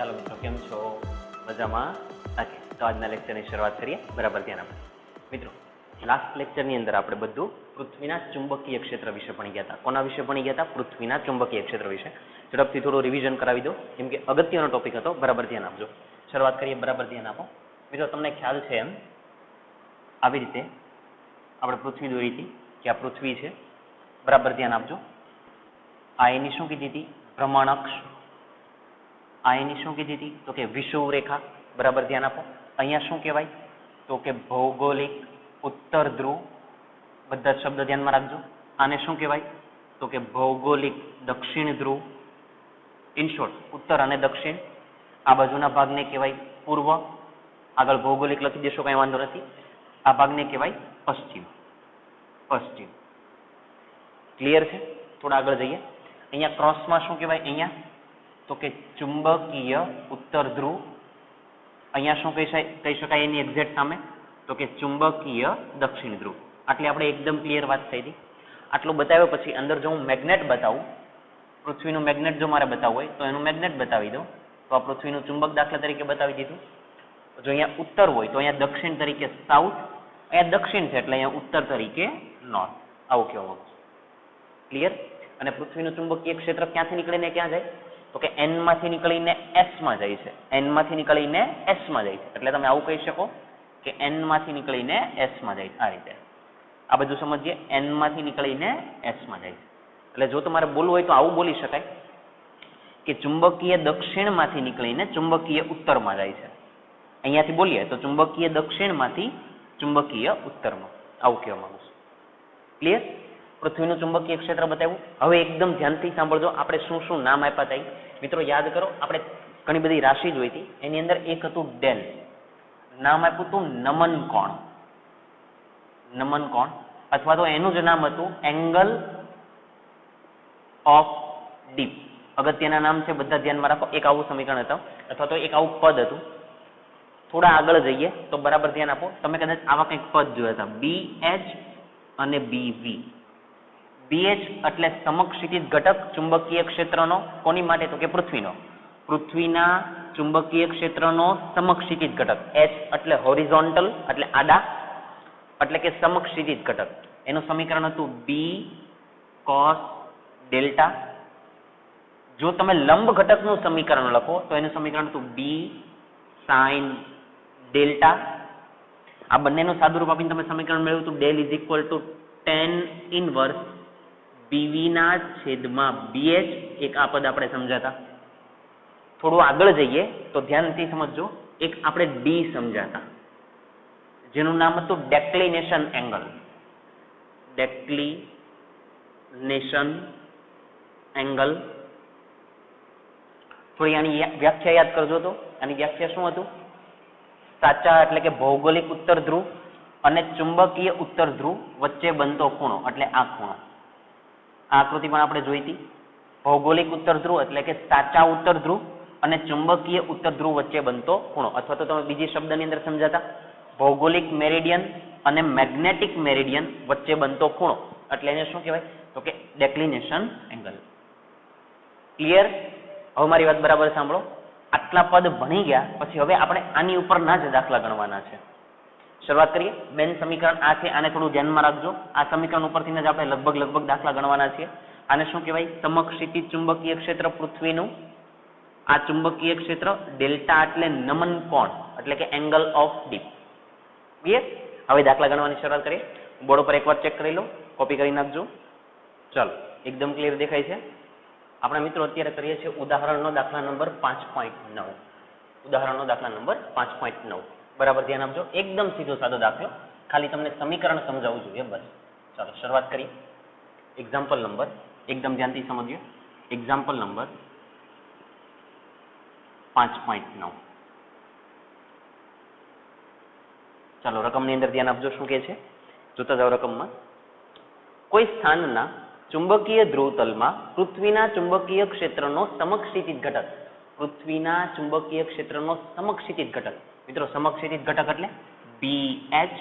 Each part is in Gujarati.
ચાલો મિત્રો, કેમ છો? મજામાં? ઓકે, તો આજના લેક્ચરની શરૂઆત કરીએ. બરાબર, ધ્યાન આપો મિત્રો. લાસ્ટ લેક્ચરની અંદર આપણે બધું પૃથ્વીના ચુંબકીય ક્ષેત્ર વિશે ભણી ગયા હતા. કોના વિશે ભણી ગયા હતા? પૃથ્વીના ચુંબકીય ક્ષેત્ર વિશે. ઝડપથી થોડું રિવિઝન કરાવી દો, કેમ કે અગત્યનો ટોપિક હતો. બરાબર ધ્યાન આપજો. શરૂઆત કરીએ. બરાબર ધ્યાન આપો મિત્રો. તમને ખ્યાલ છે એમ આવી રીતે આપણે પૃથ્વી દોરી હતી કે આ પૃથ્વી છે. બરાબર ધ્યાન આપજો. આ એની શું કીધી હતી? ભ્રમણઅક્ષ. આ એની શું કીધી હતી? તો કે વિષુવવૃત્ત રેખા. બરાબર ધ્યાન આપો. અહીંયા શું કહેવાય? તો કે ભૌગોલિક ઉત્તર ધ્રુવ. બધા શબ્દ ધ્યાનમાં રાખજો. આને શું કહેવાય? તો કે ભૌગોલિક દક્ષિણ ધ્રુવ. ઇન શોર્ટ, ઉત્તર અને દક્ષિણ. આ બાજુના ભાગને કહેવાય પૂર્વ. આગળ ભૌગોલિક લખી દેશો, કઈ વાંધો નથી. આ ભાગને કહેવાય પશ્ચિમ. પશ્ચિમ ક્લિયર છે? થોડા આગળ જઈએ. અહીંયા ક્રોસમાં શું કહેવાય? અહીંયા તો કે ચુંબકીય ઉત્તર ધ્રુવ. અહીંયા શું કહી શકાય એની એક્ઝેક્ટ સામે? તો કે ચુંબકીય દક્ષિણ ધ્રુવ. આટલી આપણે એકદમ ક્લિયર વાત થઈ હતી. આટલું બતાવ્યા પછી અંદર જો હું મેગ્નેટ બતાવું, પૃથ્વીનું મેગ્નેટ જો મારે બતાવવું હોય તો એનું મેગ્નેટ બતાવી દઉં. તો આ પૃથ્વીનું ચુંબક દાખલા તરીકે બતાવી દીધું. જો અહીંયા ઉત્તર હોય તો અહીંયા દક્ષિણ તરીકે સાઉથ. અહીંયા દક્ષિણ છે એટલે અહીંયા ઉત્તર તરીકે નોર્થ. આવું કહેવા માંગુ છું. ક્લિયર? અને પૃથ્વીનું ચુંબકીય ક્ષેત્ર ક્યાંથી નીકળીને ક્યાં જાય? તો કે એન માંથી નીકળીને એસ માં જાય છે. એન માંથી નીકળીને એસ માં જાય છે. એટલે તમે આવું કહી શકો કે એન માંથી નીકળીને એસ માં જાય. આ રીતે આ બધું સમજીએ. એન માંથી નીકળીને એસ માં જાય છે. એટલે જો તમારે બોલવું હોય તો આવું બોલી શકાય કે ચુંબકીય દક્ષિણ માંથી નીકળીને ચુંબકીય ઉત્તરમાં જાય છે. અહીંયાથી બોલીએ તો ચુંબકીય દક્ષિણ માંથી ચુંબકીય ઉત્તરમાં. આવું કહેવા માંગુ છું. ક્લિયર? પૃથ્વીનું ચુંબકીય ક્ષેત્ર બતાવ્યું. હવે એકદમ ધ્યાનથી સાંભળજો. આપણે શું શું નામ આપ્યા હતા મિત્રો યાદ કરો. આપણે ઘણી બધી રાશિ જોઈ હતી. એની અંદર એક હતું ડેલ. નામ આપ્યું હતું નમન કોણ. નમન કોણ, અથવા તો એનું જ નામ હતું એંગલ ઓફ ડીપ. અગત્યના નામ છે, બધા ધ્યાનમાં રાખો. એક આવું સમીકરણ હતું, અથવા તો એક આવું પદ હતું. થોડા આગળ જઈએ તો બરાબર ધ્યાન આપો. તમે કદાચ આવા કંઈક પદ જોયા હતા, બી એચ અને બી વી. BH એટલે સમક્ષિતિજ ઘટક ચુંબકીય ક્ષેત્રનો. કોની માટે? તો કે પૃથ્વીનો. પૃથ્વીના ચુંબકીય ક્ષેત્રનો સમક્ષિતિજ ઘટક. H એટલે હોરિઝોન્ટલ એટલે આડા, એટલે કે સમક્ષિતિજ ઘટક. એનું સમીકરણ હતું B cos ડેલ્ટા. જો તમે લંબ ઘટકનું સમીકરણ લખો તો એનું સમીકરણ હતું B sin ડેલ્ટા. આ બંનેનું સાદુરૂપ આપીને તમે સમીકરણ મેળવ્યું હતું del is equal to tan inverse BV ના છેદમાં BH. એક આ પદ આપણે સમજાતા. થોડું આગળ જઈએ તો ધ્યાનથી સમજજો. એક આપણે D સમજાતા, જેનું નામ હતું ડેક્લિનેશન એંગલ. ડેક્લિનેશન એંગલ. થોડી આની વ્યાખ્યા યાદ કરજો. તો આની વ્યાખ્યા શું હતું? સાચા એટલે કે ભૌગોલિક ઉત્તર ધ્રુવ અને ચુંબકીય ઉત્તર ધ્રુવ વચ્ચે બનતો ખૂણો, એટલે આ ખૂણો. આ આકૃતિ પણ આપણે જોઈ હતી. ભૌગોલિક ઉત્તર ધ્રુવ એટલે કે સાચા ઉત્તર ધ્રુવ અને ચુંબકીય ઉત્તર ધ્રુવ વચ્ચે બનતો ખૂણો. અથવા તો તમે બીજી શબ્દની અંદર સમજાતા, ભૌગોલિક મેરિડિયન અને મેગ્નેટિક મેરિડિયન વચ્ચે બનતો ખૂણો, એટલે એને શું કહેવાય? તો કે ડેક્લિનેશન એંગલ. ક્લિયર? હવે મારી વાત બરાબર સાંભળો. આટલા પદ ભણી ગયા પછી હવે આપણે આની ઉપરના જ દાખલા ગણવાના છે. શરૂઆત કરીએ. મેન સમીકરણ આ છે. આને થોડું ધ્યાનમાં રાખજો. આ સમીકરણ ઉપરથી જ આપણે લગભગ દાખલા ગણવાના છીએ. આને શું કહેવાય? સમક્ષિતિજ ચુંબકીય ક્ષેત્ર પૃથ્વીનું. આ ચુંબકીય ક્ષેત્ર ડેલ્ટા એટલે નમન કોણ, એટલે કે એંગલ ઓફ ડીપ. ક્લિયર? હવે દાખલા ગણવાની શરૂઆત કરીએ. બોર્ડ ઉપર એકવાર ચેક કરી લો, કોપી કરી નાખજો. ચાલો, એકદમ ક્લિયર દેખાય છે. આપણે મિત્રો અત્યારે કરીએ છીએ ઉદાહરણનો દાખલા નંબર 5.9. ઉદાહરણનો દાખલા નંબર 5.9. બરાબર ધ્યાન આપજો. એકદમ સીધો સાદો દાખલો, ખાલી તમને સમીકરણ સમજાવવું જોઈએ, બસ. ચાલો શરૂઆત કરીએ. એક્ઝામ્પલ નંબર, એકદમ ધ્યાનથી સમજીએ. Example number 5.9. ચાલો રકમની અંદર ધ્યાન આપજો. શું કહે છે? જોતા જાઓ રકમમાં. કોઈ સ્થાનના ચુંબકીય ધ્રુવતલમાં પૃથ્વીના ચુંબકીય ક્ષેત્રનો સમક્ષિતિજ ઘટક. પૃથ્વીના ચુંબકીય ક્ષેત્રનો સમક્ષિતિજ ઘટક. મિત્રો સમક્ષિતિજ ઘટક એટલે BH.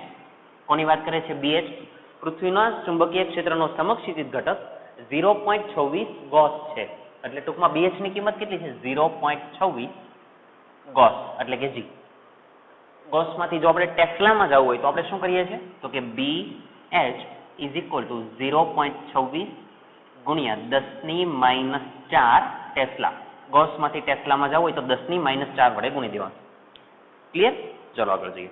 કોની વાત કરે છે? BH. પૃથ્વીના ચુંબકીય ક્ષેત્રનો સમક્ષિતિજ ઘટક 0.26 ગોસ છે. એટલે ટૂંકમાં BH ની કિંમત કેટલી છે? 0.26 ગોસ એટલે કે જી. ગોસમાંથી જો આપણે ટેસ્લામાં જવું હોય તો આપણે શું કરીએ છીએ તો કે BH ઇઝ ઇક્વલ ટુ 0.26 ગુણ્યા 10⁻⁴ ટેસ્લા. ગોસમાંથી ટેસ્લામાં જવું હોય તો 10⁻⁴ વડે ગુણી દેવાનું. ક્લિયર? ચલો આગળ જઈએ.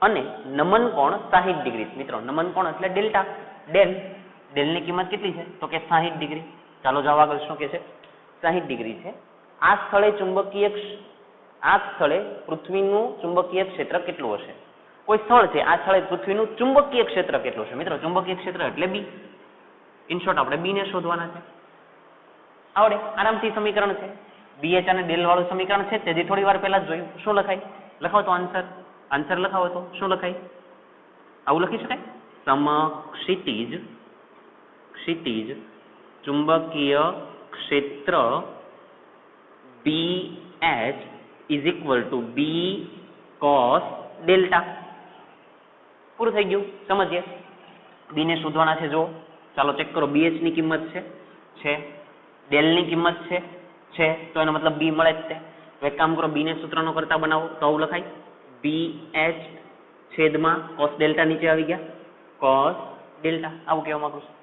અને નમન કોણ 60 ડિગ્રી. મિત્રો નમન કોણ એટલે ડેલ્ટા. ડેલની કિંમત કેટલી છે તો કે 60 ડિગ્રી. ચાલો જાવ આગળ શું કહે છે 60 ડિગ્રી છે. આ સ્થળે પૃથ્વીનું ચુંબકીય ક્ષેત્ર કેટલું હશે? કોઈ સ્થળ છે આ સ્થળે પૃથ્વીનું ચુંબકીય ક્ષેત્ર કેટલું છે? મિત્રો ચુંબકીય ક્ષેત્ર એટલે બી. ઇન શોર્ટ આપણે બી ને શોધવાના છે. આવડે આરામથી સમીકરણ છે. BH અને ડેલ વાળું સમીકરણ છે તેથી થોડી વાર પહેલા જ જોયું. શું લખાય? લખાવો તો આન્સર લખાવો તો શું લખાય? આવું લખી શકાય સમક્ષિતિજ ચુંબકીય ક્ષેત્ર BH is equal to B cos delta. પૂરું થઈ ગયું. સમજીએ. બી ને શોધવાના છે. જો ચાલો ચેક કરો. BH ની કિંમત છે ડેલ ની કિંમત છે તો એનો મતલબ બી મળે જ છે. તો એક કામ કરો બી ને સૂત્રનો કરતા બનાવો તો આવું લખાય BH છેદમાં cos ડેલ્ટા નીચે આવી ગયા cos ડેલ્ટા. આવું કહેવા માંગુ છું.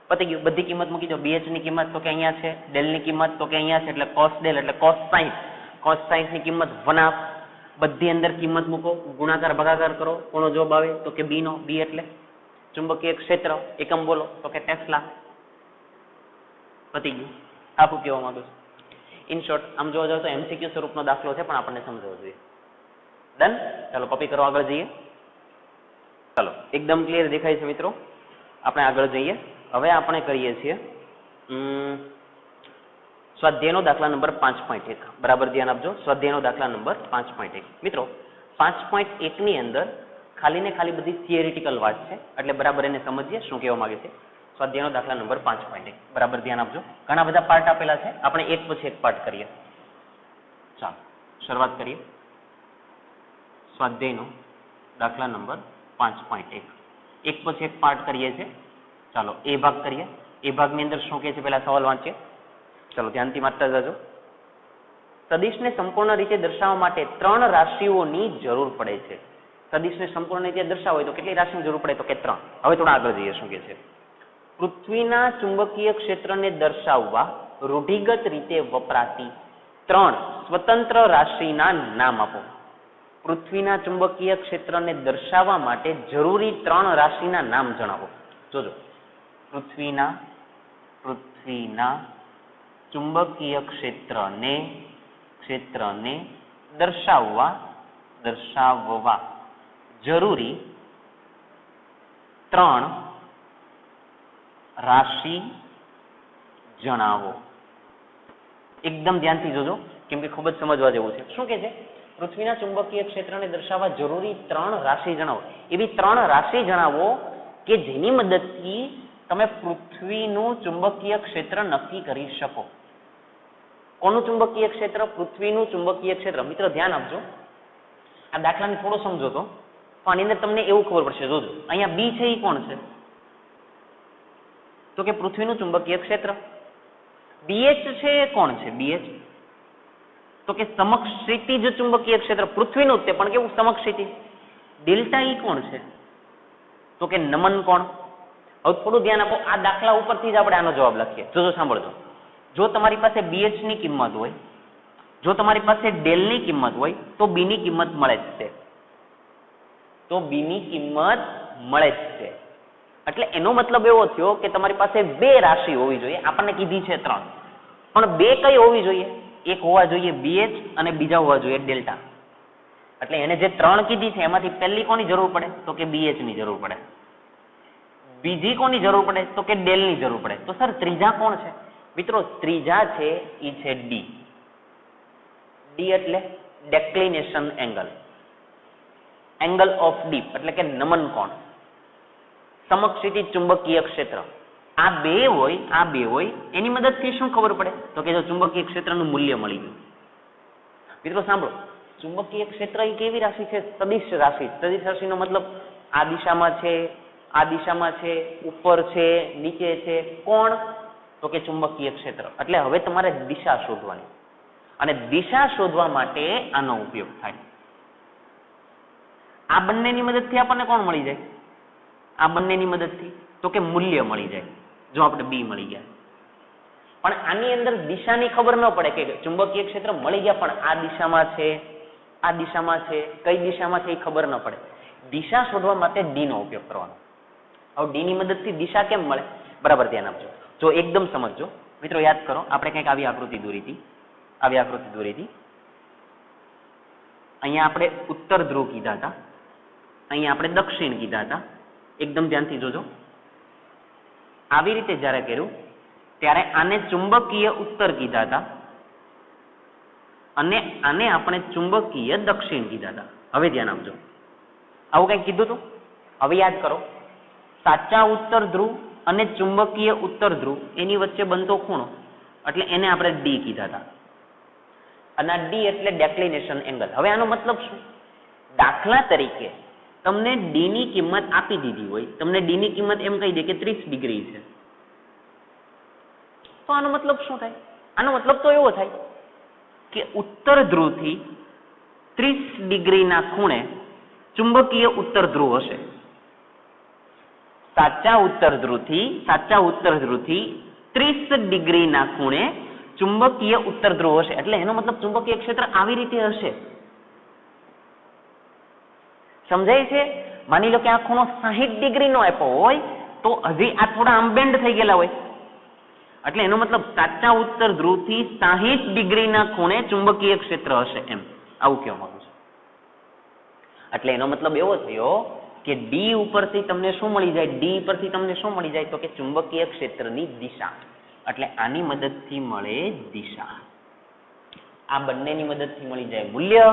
પતી ગયું. બધી કિંમત મૂકી દો. BH ની કિંમત તો કે અહીંયા છે, ડેલ ની કિંમત તો કે અહીંયા છે એટલે cos ડેલ એટલે cos 60. cos 60 ની કિંમત 1/2. બધી અંદર કિંમત મૂકો, ગુણાકાર ભાગાકાર કરો, કોનો જવાબ આવે તો કે બી નો. બી એટલે ચુંબકીય ક્ષેત્ર. એકમ બોલો તો કે ટેસ્લા. પતી ગયું. આપું કહેવા માંગુ છું. ઇન શોર્ટ આમ જોવા જાવ તો MCQ સ્વરૂપનો દાખલો છે પણ આપણને સમજવો જોઈએ. ડન. ચાલો કોપી કરો આગળ જઈએ. ચાલો એકદમ ક્લિયર દેખાય છે મિત્રો. આપણે આગળ જઈએ. હવે આપણે કરીએ છીએ સ્વાધ્યાયનો દાખલા નંબર 5.1. બરાબર ધ્યાન આપજો. સ્વાધ્યાયનો દાખલા નંબર 5.1. મિત્રો 5.1 ની અંદર ખાલી ને ખાલી બધી થિયરિટિકલ વાત છે એટલે બરાબર એને સમજીએ શું કહેવા માંગે છે. સ્વાધ્યાયનો દાખલા નંબર 5.1. બરાબર ધ્યાન આપજો. ઘણા બધા પાર્ટ આપેલા છે. આપણે એક પછી એક પાર્ટ કરીએ. ચાલો શરૂઆત કરીએ. સ્વાધ્યાયનો દાખલા નંબર 5.1. એક પછી એક પાર્ટ કરીએ છીએ. ચાલો એ ભાગ કરીએ. એ ભાગની અંદર શું કહે છે પહેલા સવાલ વાંચીએ. ચાલો ધ્યાનથી વાંચતા જજો. સદિશને સંપૂર્ણ રીતે દર્શાવવા માટે 3 રાશિઓની જરૂર પડે છે. સદિશને સંપૂર્ણ રીતે દર્શાવવા હોય તો કેટલી રાશિની જરૂર પડે તો કે 3. હવે થોડા આગળ જઈએ શું કહે છે. પૃથ્વીના ચુંબકીય ક્ષેત્રને દર્શાવવા રૂઢિગત રીતે વપરાતી 3 સ્વતંત્ર રાશિના નામ આપો. પૃથ્વીના ચુંબકીય ક્ષેત્રને દર્શાવવા માટે જરૂરી 3 રાશિના નામ જણાવો. જોજો પૃથ્વીના ચુંબકીય ક્ષેત્રને દર્શાવવા જરૂરી 3 રાશિ જણાવો. એકદમ ધ્યાનથી જોજો કેમ કે ખૂબ જ સમજવા જેવું છે. શું કે છે? પૃથ્વીના ચુંબકીય ક્ષેત્રને દર્શાવવા જરૂરી 3 રાશિ જણાવો. એવી 3 રાશિ જણાવો કે જેની મદદથી તમે પૃથ્વીનું ચુંબકીય ક્ષેત્ર નક્કી કરી શકો. કોનું ચુંબકીય ક્ષેત્ર? પૃથ્વીનું ચુંબકીય ક્ષેત્ર. મિત્રો ધ્યાન આપજો. આ દાખલાને થોડો સમજો તો આની અંદર તમને એવું ખબર પડશે. જોજો અહીંયા બી છે એ કોણ છે તો કે પૃથ્વીનું ચુંબકીય ક્ષેત્ર. BH છે એ કોણ છે? BH તો કે સમક્ષિતિજ ચુંબકીય ક્ષેત્ર. પૃથ્વીનું જ તે પણ કેવું સમક્ષિતિજ. ડેલ્ટા ઈ કોણ છે તો કે નમન કોણ. હવે થોડું ધ્યાન આપો. આ દાખલા ઉપરથી જ આપણે આનો જવાબ લખીએ. જોજો સાંભળજો. જો તમારી પાસે BH ની કિંમત હોય, જો તમારી પાસે ડેલ ની કિંમત હોય તો B ની કિંમત મળે જ છે. એટલે એનો મતલબ એવો થયો કે તમારી પાસે 2 રાશિ હોવી જોઈએ. આપણને કીધી છે 3 પણ 2 કઈ હોવી જોઈએ? એક હોવા જોઈએ BH અને બીજા હોવા જોઈએ ડેલ્ટા. એટલે એને જે 3 કીધી છે એમાંથી પહેલી કોની જરૂર પડે તો કે BH ની જરૂર પડે. બીજી કોની જરૂર પડે તો કે ડેલ ની જરૂર પડે. તો સર ત્રીજા કોણ છે? મિત્રો ત્રીજા છે એ છે D. D એટલે ડેક્લિનેશન એંગલ ઓફ ડીપ એટલે કે નમન કોણ. સમક્ષિતિજ ચુંબકીય ક્ષેત્ર. આ બે હોય એની મદદથી શું ખબર પડે તો કે જો ચુંબકીય ક્ષેત્રનું મૂલ્ય મળી ગયું. મિત્રો સાંભળો, ચુંબકીય ક્ષેત્ર એ કેવી રાશિ છે? સદિશ રાશિ. સદિશ રાશિનો મતલબ આ દિશામાં છે, ઉપર છે, નીચે છે. કોણ તો કે ચુંબકીય ક્ષેત્ર. એટલે હવે તમારે દિશા શોધવાની. અને દિશા શોધવા માટે આનો ઉપયોગ થાય. આ બંનેની મદદથી આપણને કોણ મળી જાય? આ બંનેની મદદથી તો કે મૂલ્ય મળી જાય. જો આપણે બી મળી ગયા, પણ આની અંદર દિશાની ખબર ન પડે કે ચુંબકીય ક્ષેત્ર મળી ગયા પણ આ દિશામાં છે, આ દિશામાં છે, કઈ દિશામાં છે એ ખબર ન પડે. દિશા શોધવા માટે ડી નો ઉપયોગ કરવાનો. હવે ડી ની મદદથી દિશા કેમ મળે? બરાબર ધ્યાન આપજો. જો એકદમ સમજજો મિત્રો, યાદ કરો આપણે કંઈક આવી આકૃતિ દોરી હતી. અહીંયા આપણે ઉત્તર ધ્રુવ કીધા હતા, અહીંયા આપણે દક્ષિણ કીધા હતા. એકદમ ધ્યાનથી જોજો. આવી રીતે જ્યારે કર્યું ત્યારે આને ચુંબકીય ઉત્તર કીધા હતા અને આને આપણે ચુંબકીય દક્ષિણ કીધા હતા. હવે ધ્યાન આપજો, આવું કંઈક કીધું હતું. હવે યાદ કરો, સાચા ઉત્તર ધ્રુવ અને ચુંબકીય ઉત્તર ધ્રુવ એની વચ્ચે બનતો ખૂણો એટલે એને આપણે ડી કીધા હતા. અને આ ડી એટલે ડેક્લિનેશન એંગલ. હવે આનો મતલબ શું? દાખલા તરીકે તમને ડી ની કિંમત આપી દીધી હોય, તમને ડી ની કિંમત એમ કહી દે કે 30 ડિગ્રી છે, તો આનો મતલબ શું થાય? આનો મતલબ તો એવો થાય કે ઉત્તર ધ્રુવથી 30 ડિગ્રીના ખૂણે ચુંબકીય ઉત્તર ધ્રુવ હશે. સાચા ઉત્તર ધ્રુવથી 30 ડિગ્રીના ખૂણે ચુંબકીય ઉત્તર ધ્રુવ હશે. એટલે એનો મતલબ ચુંબકીય ક્ષેત્ર આવી રીતે હશે. સમજાય છે? માની લો કે આ ખૂણો 60 ડિગ્રી નો આપ્યો હોય તો હજી આ થોડા આમ બેન્ડ થઈ ગયેલા હોય, એટલે એનો મતલબ સાચા ઉત્તર ધ્રુવથી 60 ડિગ્રીના ખૂણે ચુંબકીય ક્ષેત્ર હશે, એમ આવું કહેવા માંગુ છું. એટલે એનો મતલબ એવો થયો કે ડી ઉપરથી તમને શું મળી જાય? ડી પરથી તમને શું મળી જાય? તો કે ચુંબકીય ક્ષેત્રની દિશા. એટલે આની મદદથી મળે દિશા. આ બંનેની મદદથી મળી જાય મૂલ્ય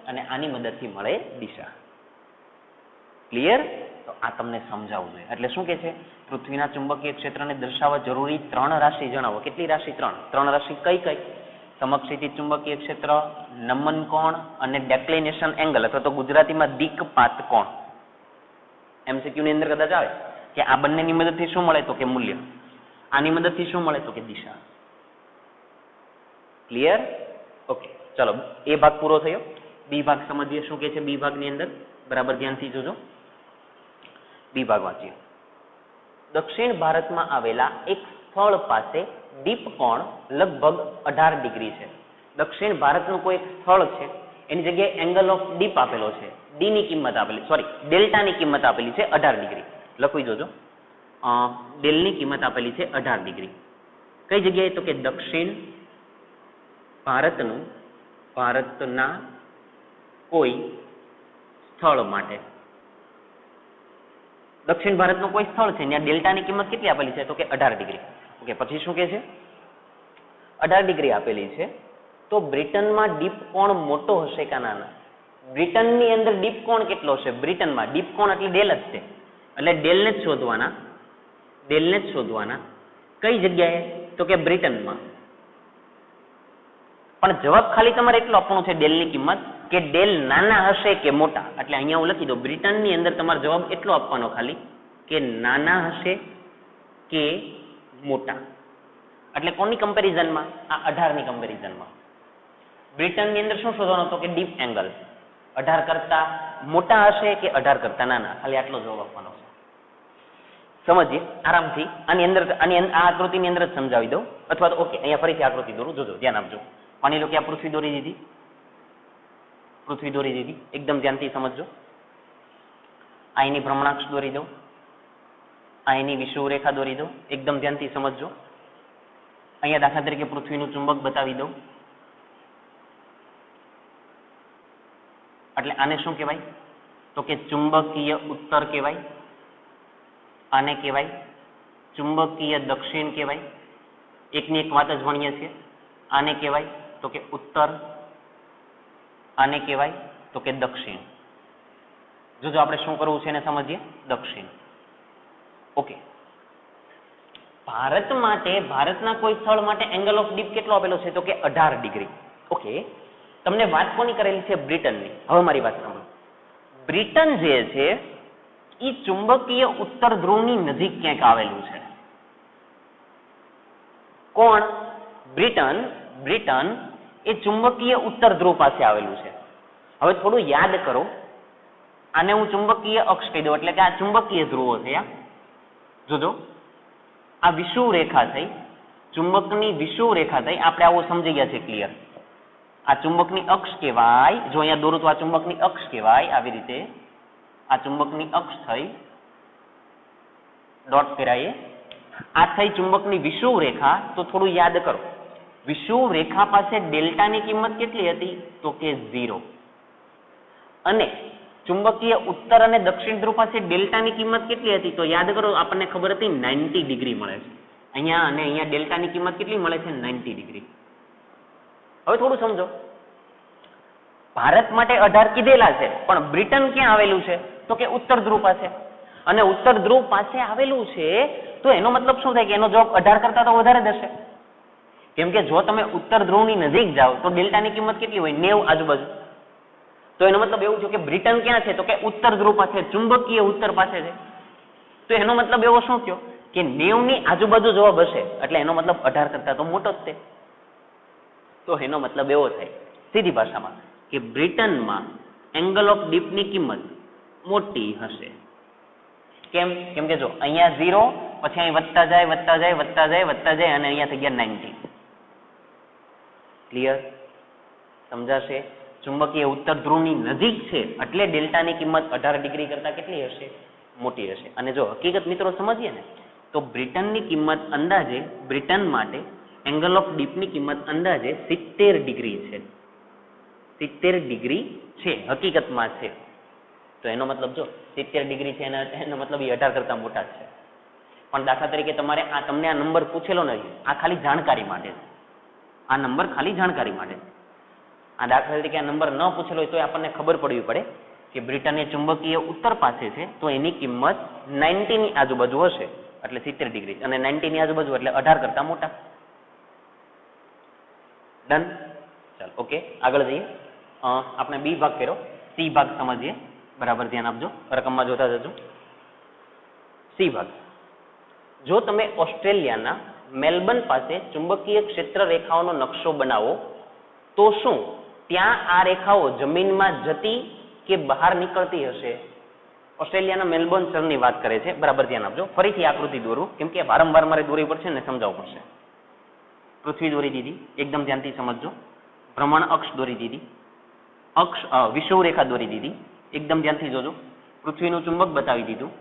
અને આની મદદથી મળે દિશા. ક્લિયર? તો આ તમને સમજાવવું જોઈએ. એટલે શું કે છે? પૃથ્વીના ચુંબકીય ક્ષેત્રને દર્શાવવા જરૂરી 3 રાશિ જણાવો. કેટલી રાશિ? 3 રાશિ કઈ કઈ? સમક્ષિતિ ચુંબકીય ક્ષેત્ર, નમન કોણ અને ડેક્લિનેશન એંગલ, અથવા તો ગુજરાતીમાં દિક્પાત કોણ. MCQ ની અંદર કદાચ આવે કે આ બંનેની મદદથી શું મળે? તો કે મૂલ્ય. આની મદદથી શું મળે? તો કે દિશા. ક્લિયર? ઓકે, ચલો એ ભાગ પૂરો થયો. બી ભાગ સમજીએ શું કે છે બી ભાગની અંદર. બરાબર ધ્યાનથી જોજો. બી ભાગ વાંચીએ. દક્ષિણ ભારતમાં આવેલા એક સ્થળ પાસે દીપ કોણ લગભગ 18 ડિગ્રી છે. દક્ષિણ ભારતનું કોઈ સ્થળ છે, એની જગ્યાએ એંગલ ઓફ ડીપ આપેલો છે, ડી ની કિંમત આપેલી, સોરી ડેલ્ટાની કિંમત આપેલી છે 18 ડિગ્રી. લખી જોજો, ડેલની કિંમત આપેલી છે 18 ડિગ્રી. કઈ જગ્યાએ? તો કે દક્ષિણ ભારતના કોઈ સ્થળ માટે. દક્ષિણ ભારતનું કોઈ સ્થળ છે, ત્યાં ડેલ્ટાની કિંમત કેટલી આપેલી છે? તો કે 18 ડિગ્રી. ઓકે, પછી શું કે છે? 18 ડિગ્રી આપેલી છે. તો બ્રિટનમાં ડીપ કોણ મોટો હશે કે નાનો? બ્રિટનની અંદર ડીપ કોણ કેટલો હશે? બ્રિટનમાં ડીપ કોણ એટલે ડેલ જ છે, એટલે ડેલને જ શોધવાના. કઈ જગ્યાએ? તો કે બ્રિટનમાં. પણ જવાબ ખાલી તમારે એટલો આપવાનો છે ડેલની કિંમત કે ડેલ નાના હશે કે મોટા. એટલે અહીંયા હું લખી દઉં, બ્રિટનની અંદર તમારો જવાબ એટલો આપવાનો ખાલી કે નાના હશે કે મોટા. એટલે કોની કમ્પેરિઝનમાં? આ 18 ની કમ્પેરિઝનમાં. બ્રિટનની અંદર શું શોધવાનું? તો કે ડીપ એંગલ 18 કરતા મોટા હશે કે 18 કરતા નાના. ખાલી આટલો જવાબ આપવાનો છે. સમજીએ આરામથી. આની આ આકૃતિની અંદર જ સમજાવી દઉં, અથવા તો ઓકે અહીંયા ફરીથી આકૃતિ દોરું. જોજો, ધ્યાન આપજો. માની લો કે આ પૃથ્વી દોરી દીધી. એકદમ ધ્યાનથી સમજજો. અહીંની ભ્રમણાક્ષ દોરી દો, અહીંની વિષુવવૃત્ત રેખા દોરી દો. એકદમ ધ્યાનથી સમજજો. અહીંયા દાખલા તરીકે પૃથ્વીનું ચુંબક બતાવી દઉં. એટલે આને શું કહેવાય? તો કે ચુંબકીય ઉત્તર કહેવાય. આને કહેવાય ચુંબકીય દક્ષિણ કહેવાય. એકની એક વાત જ ભણીએ છીએ. આને કહેવાય તો કે ઉત્તર, આને કહેવાય તો કે દક્ષિણ. જોજો આપણે શું કરવું છે એને સમજીએ. દક્ષિણ. ઓકે, ભારત માટે, ભારતના કોઈ સ્થળ માટે એંગલ ઓફ ડીપ કેટલો આપેલો છે? તો કે 18 ડિગ્રી. ઓકે, તમને વાત કોની કરેલી છે? બ્રિટનની. હવે મારી વાત સાંભળો. બ્રિટન જે છે એ ચુંબકીય ઉત્તર ધ્રુવની નજીક ક્યાંક આવેલું છે. કોણ? બ્રિટન એ ચુંબકીય ઉત્તર ધ્રુવ પાસે આવેલું છે. હવે થોડું યાદ કરો, આને હું ચુંબકીય અક્ષ કહી દઉં એટલે કે આ ચુંબકીય ધ્રુવો છે. જોજો આ વિષુવ રેખા થઈ, ચુંબકની વિષુવ રેખા થઈ, આપણે આવું સમજી ગયા છે ક્લિયર. આ ચુંબકની અક્ષ કહેવાય, જો અહીંયા દોરું તો આ ચુંબકની અક્ષ કહેવાય. આવી રીતે આ ચુંબકની અક્ષ થઈ, ડોટ ફેરાઈએ, આ થઈ ચુંબકની વિષુવ રેખા. તો થોડું યાદ કરો, વિષુવ રેખા પાસે ડેલ્ટાની કિંમત કેટલી હતી? તો કે 0. અને ચુંબકીય ઉત્તર અને દક્ષિણ ધ્રુવ પાસે ડેલ્ટાની કિંમત કેટલી હતી? તો યાદ કરો, આપણને ખબર હતી 90 ડિગ્રી મળે છે. અહીંયા અને અહીંયા ડેલ્ટાની કિંમત કેટલી મળે છે? 90 ડિગ્રી. હવે થોડું સમજો, ભારત માટે 18 કીધેલા છે, પણ બ્રિટન ક્યાં આવેલું છે? તો કે ઉત્તર ધ્રુવ પાસે. અને ઉત્તર ધ્રુવ પાસે આવેલું છે તો એનો મતલબ શું થાય કે એનો જવાબ 18 કરતા તો વધારે જ હશે. કેમ કે જો તમે ઉત્તર ધ્રુવની નજીક જાઓ તો ડેલ્ટાની કિંમત કેટલી હોય? 90 આજુબાજુ. તો એનો મતલબ એવું છે કે બ્રિટન ક્યાં છે? તો કે ઉત્તર ધ્રુવ પાસે, ચુંબકીય ઉત્તર પાસે છે. તો એનો મતલબ એવો શું થયો કે 90 ની આજુબાજુ જવાબ હશે, એટલે એનો મતલબ 18 કરતા તો મોટો જ છે. તો એનો મતલબ એવો થાય સીધી ભાષામાં કે બ્રિટનમાં એંગલ ઓફ ડીપની કિંમત મોટી હશે. કેમ? કેમ કે જો અહીંયા 0, પછી અહીં વધતા જાય વધતા જાય વધતા જાય વધતા જાય અને અહીંયા થઈ ગયા 90. ક્લિયર? સમજાશે? ચુંબકીય ઉત્તર ધ્રુવની નજીક છે એટલે ડેલ્ટાની કિંમત 18 ડિગ્રી કરતા કેટલી હશે? મોટી હશે. અને જો હકીકત મિત્રો સમજીએ ને તો બ્રિટનની કિંમત અંદાજે, બ્રિટન માટે એંગલ ઓફ ડીપની કિંમત અંદાજે 70 ડિગ્રી છે. 70 ડિગ્રી છે, હકીકતમાં છે. તો એનો મતલબ જો 70 ડિગ્રી છે એનો મતલબ એ 18 કરતા મોટા છે. પણ દાખલા તરીકે તમારે તમને આ નંબર પૂછેલો નથી, આ ખાલી જાણકારી માટે છે. આ નંબર ખાલી જાણકારી માટે છે. આ દાખલા તરીકે આ નંબર ન પૂછેલો હોય તો આપણને ખબર પડવી પડે કે બ્રિટન એ ચુંબકીય ઉત્તર પાસે છે તો એની કિંમત 90 ની આજુબાજુ હશે, એટલે 70 ડિગ્રી, અને 90 ની આજુબાજુ એટલે 18 કરતા મોટા. ડન? ચાલો ઓકે, આગળ જઈએ. આપણે બી ભાગ કર્યો, સી ભાગ સમજીએ. બરાબર ધ્યાન આપજો, રકમમાં જોતા જજો. સી ભાગ, જો તમે ઓસ્ટ્રેલિયાના મેલબર્ન પાસે ચુંબકીય ક્ષેત્ર રેખાઓનો નકશો બનાવો તો શું ત્યાં આ રેખાઓ જમીનમાં જતી કે બહાર નીકળતી હશે? ઓસ્ટ્રેલિયાના મેલબોર્ન શહેરની વાત કરે છે. બરાબર ધ્યાન આપજો. ફરીથી આકૃતિ દોરું કેમ કે વારંવાર મારે દોરવી પડશે ને સમજાવવું પડશે. પૃથ્વી દોરી દીધી, એકદમ ધ્યાનથી સમજજો. ભ્રમણ અક્ષ દોરી દીધી, અક્ષ વિષુવ રેખા દોરી દીધી, એકદમ ધ્યાનથી જોજો. પૃથ્વીનું ચુંબક બતાવી દીધું,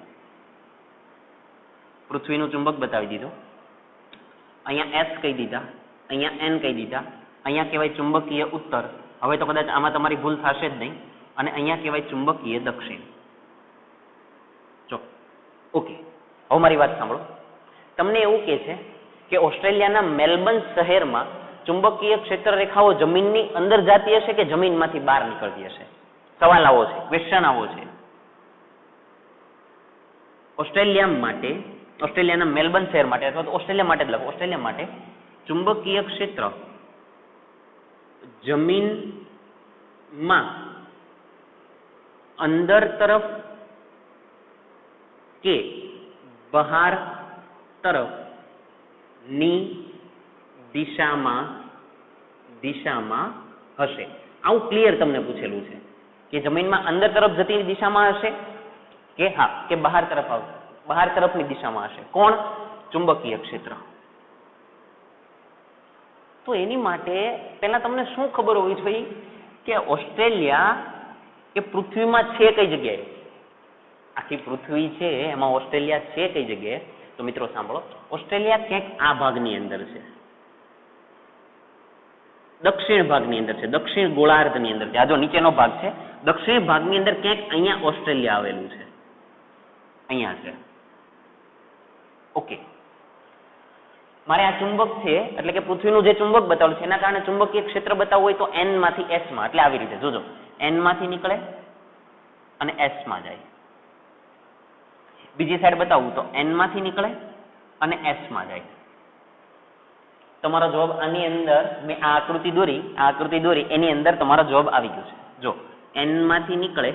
પૃથ્વીનું ચુંબક બતાવી દીધું. અહીંયા S કહી દીધા, અહીંયા N કહી દીધા. અહીંયા કહેવાય ચુંબકીય ઉત્તર. હવે તો કદાચ આમાં તમારી ભૂલ થશે જ નહીં. અને અહીંયા કહેવાય ચુંબકીય દક્ષિણ. ચો ઓકે, હવે મારી વાત સાંભળો. તમને એવું કહે છે કે ઓસ્ટ્રેલિયાના મેલબર્ન શહેરમાં ચુંબકીય ક્ષેત્ર રેખાઓ જમીનની અંદર જતી હશે કે જમીનમાંથી બહાર નીકળતી હશે? સવાલ આવો છે, ક્વેશ્ચન આવો છે. ઓસ્ટ્રેલિયા માટે, ઓસ્ટ્રેલિયાના મેલબર્ન શહેર માટે અથવા તો ઓસ્ટ્રેલિયા માટે જ લખો, ઓસ્ટ્રેલિયા માટે ચુંબકીય ક્ષેત્ર જમીનમાં અંદર તરફ કે બહાર તરફ ની દિશામાં હશે. આવું ક્લિયર તમને પૂછેલું છે કે જમીનમાં અંદર તરફ જતી દિશામાં હશે કે હા કે બહાર તરફ આવશે? બહાર તરફની દિશામાં હશે. કોણ? ચુંબકીય ક્ષેત્ર. તો એની માટે પહેલા તમને શું ખબર હોવી જોઈએ કે ઓસ્ટ્રેલિયા એ પૃથ્વીમાં છે કઈ જગ્યાએ? આખી પૃથ્વી છે એમાં ઓસ્ટ્રેલિયા છે કઈ જગ્યાએ? તો મિત્રો સાંભળો, ઓસ્ટ્રેલિયા ક્યાંક આ ભાગની અંદર છે, દક્ષિણ ભાગની અંદર છે, દક્ષિણ ગોળાર્ધની અંદર છે. આ જો નીચેનો ભાગ છે, દક્ષિણ ભાગની અંદર ક્યાંક અહીંયા ઓસ્ટ્રેલિયા આવેલું છે, અહીંયા છે. ઓકે, મારે આ ચુંબક છે એટલે કે પૃથ્વીનું જે ચુંબક બતાવેલું છે એના કારણે ચુંબકીય ક્ષેત્ર બતાવવું હોય તો N માંથી S માં, એટલે આવી રીતે જોજો, N માંથી નીકળે અને S માં જાય. બીજી સાઈડ બતાવું તો N માંથી નીકળે અને S માં જાય. તમારો જવાબ આની અંદર, મેં આ આકૃતિ દોરી એની અંદર તમારો જવાબ આવી ગયો છે. જો N માંથી નીકળે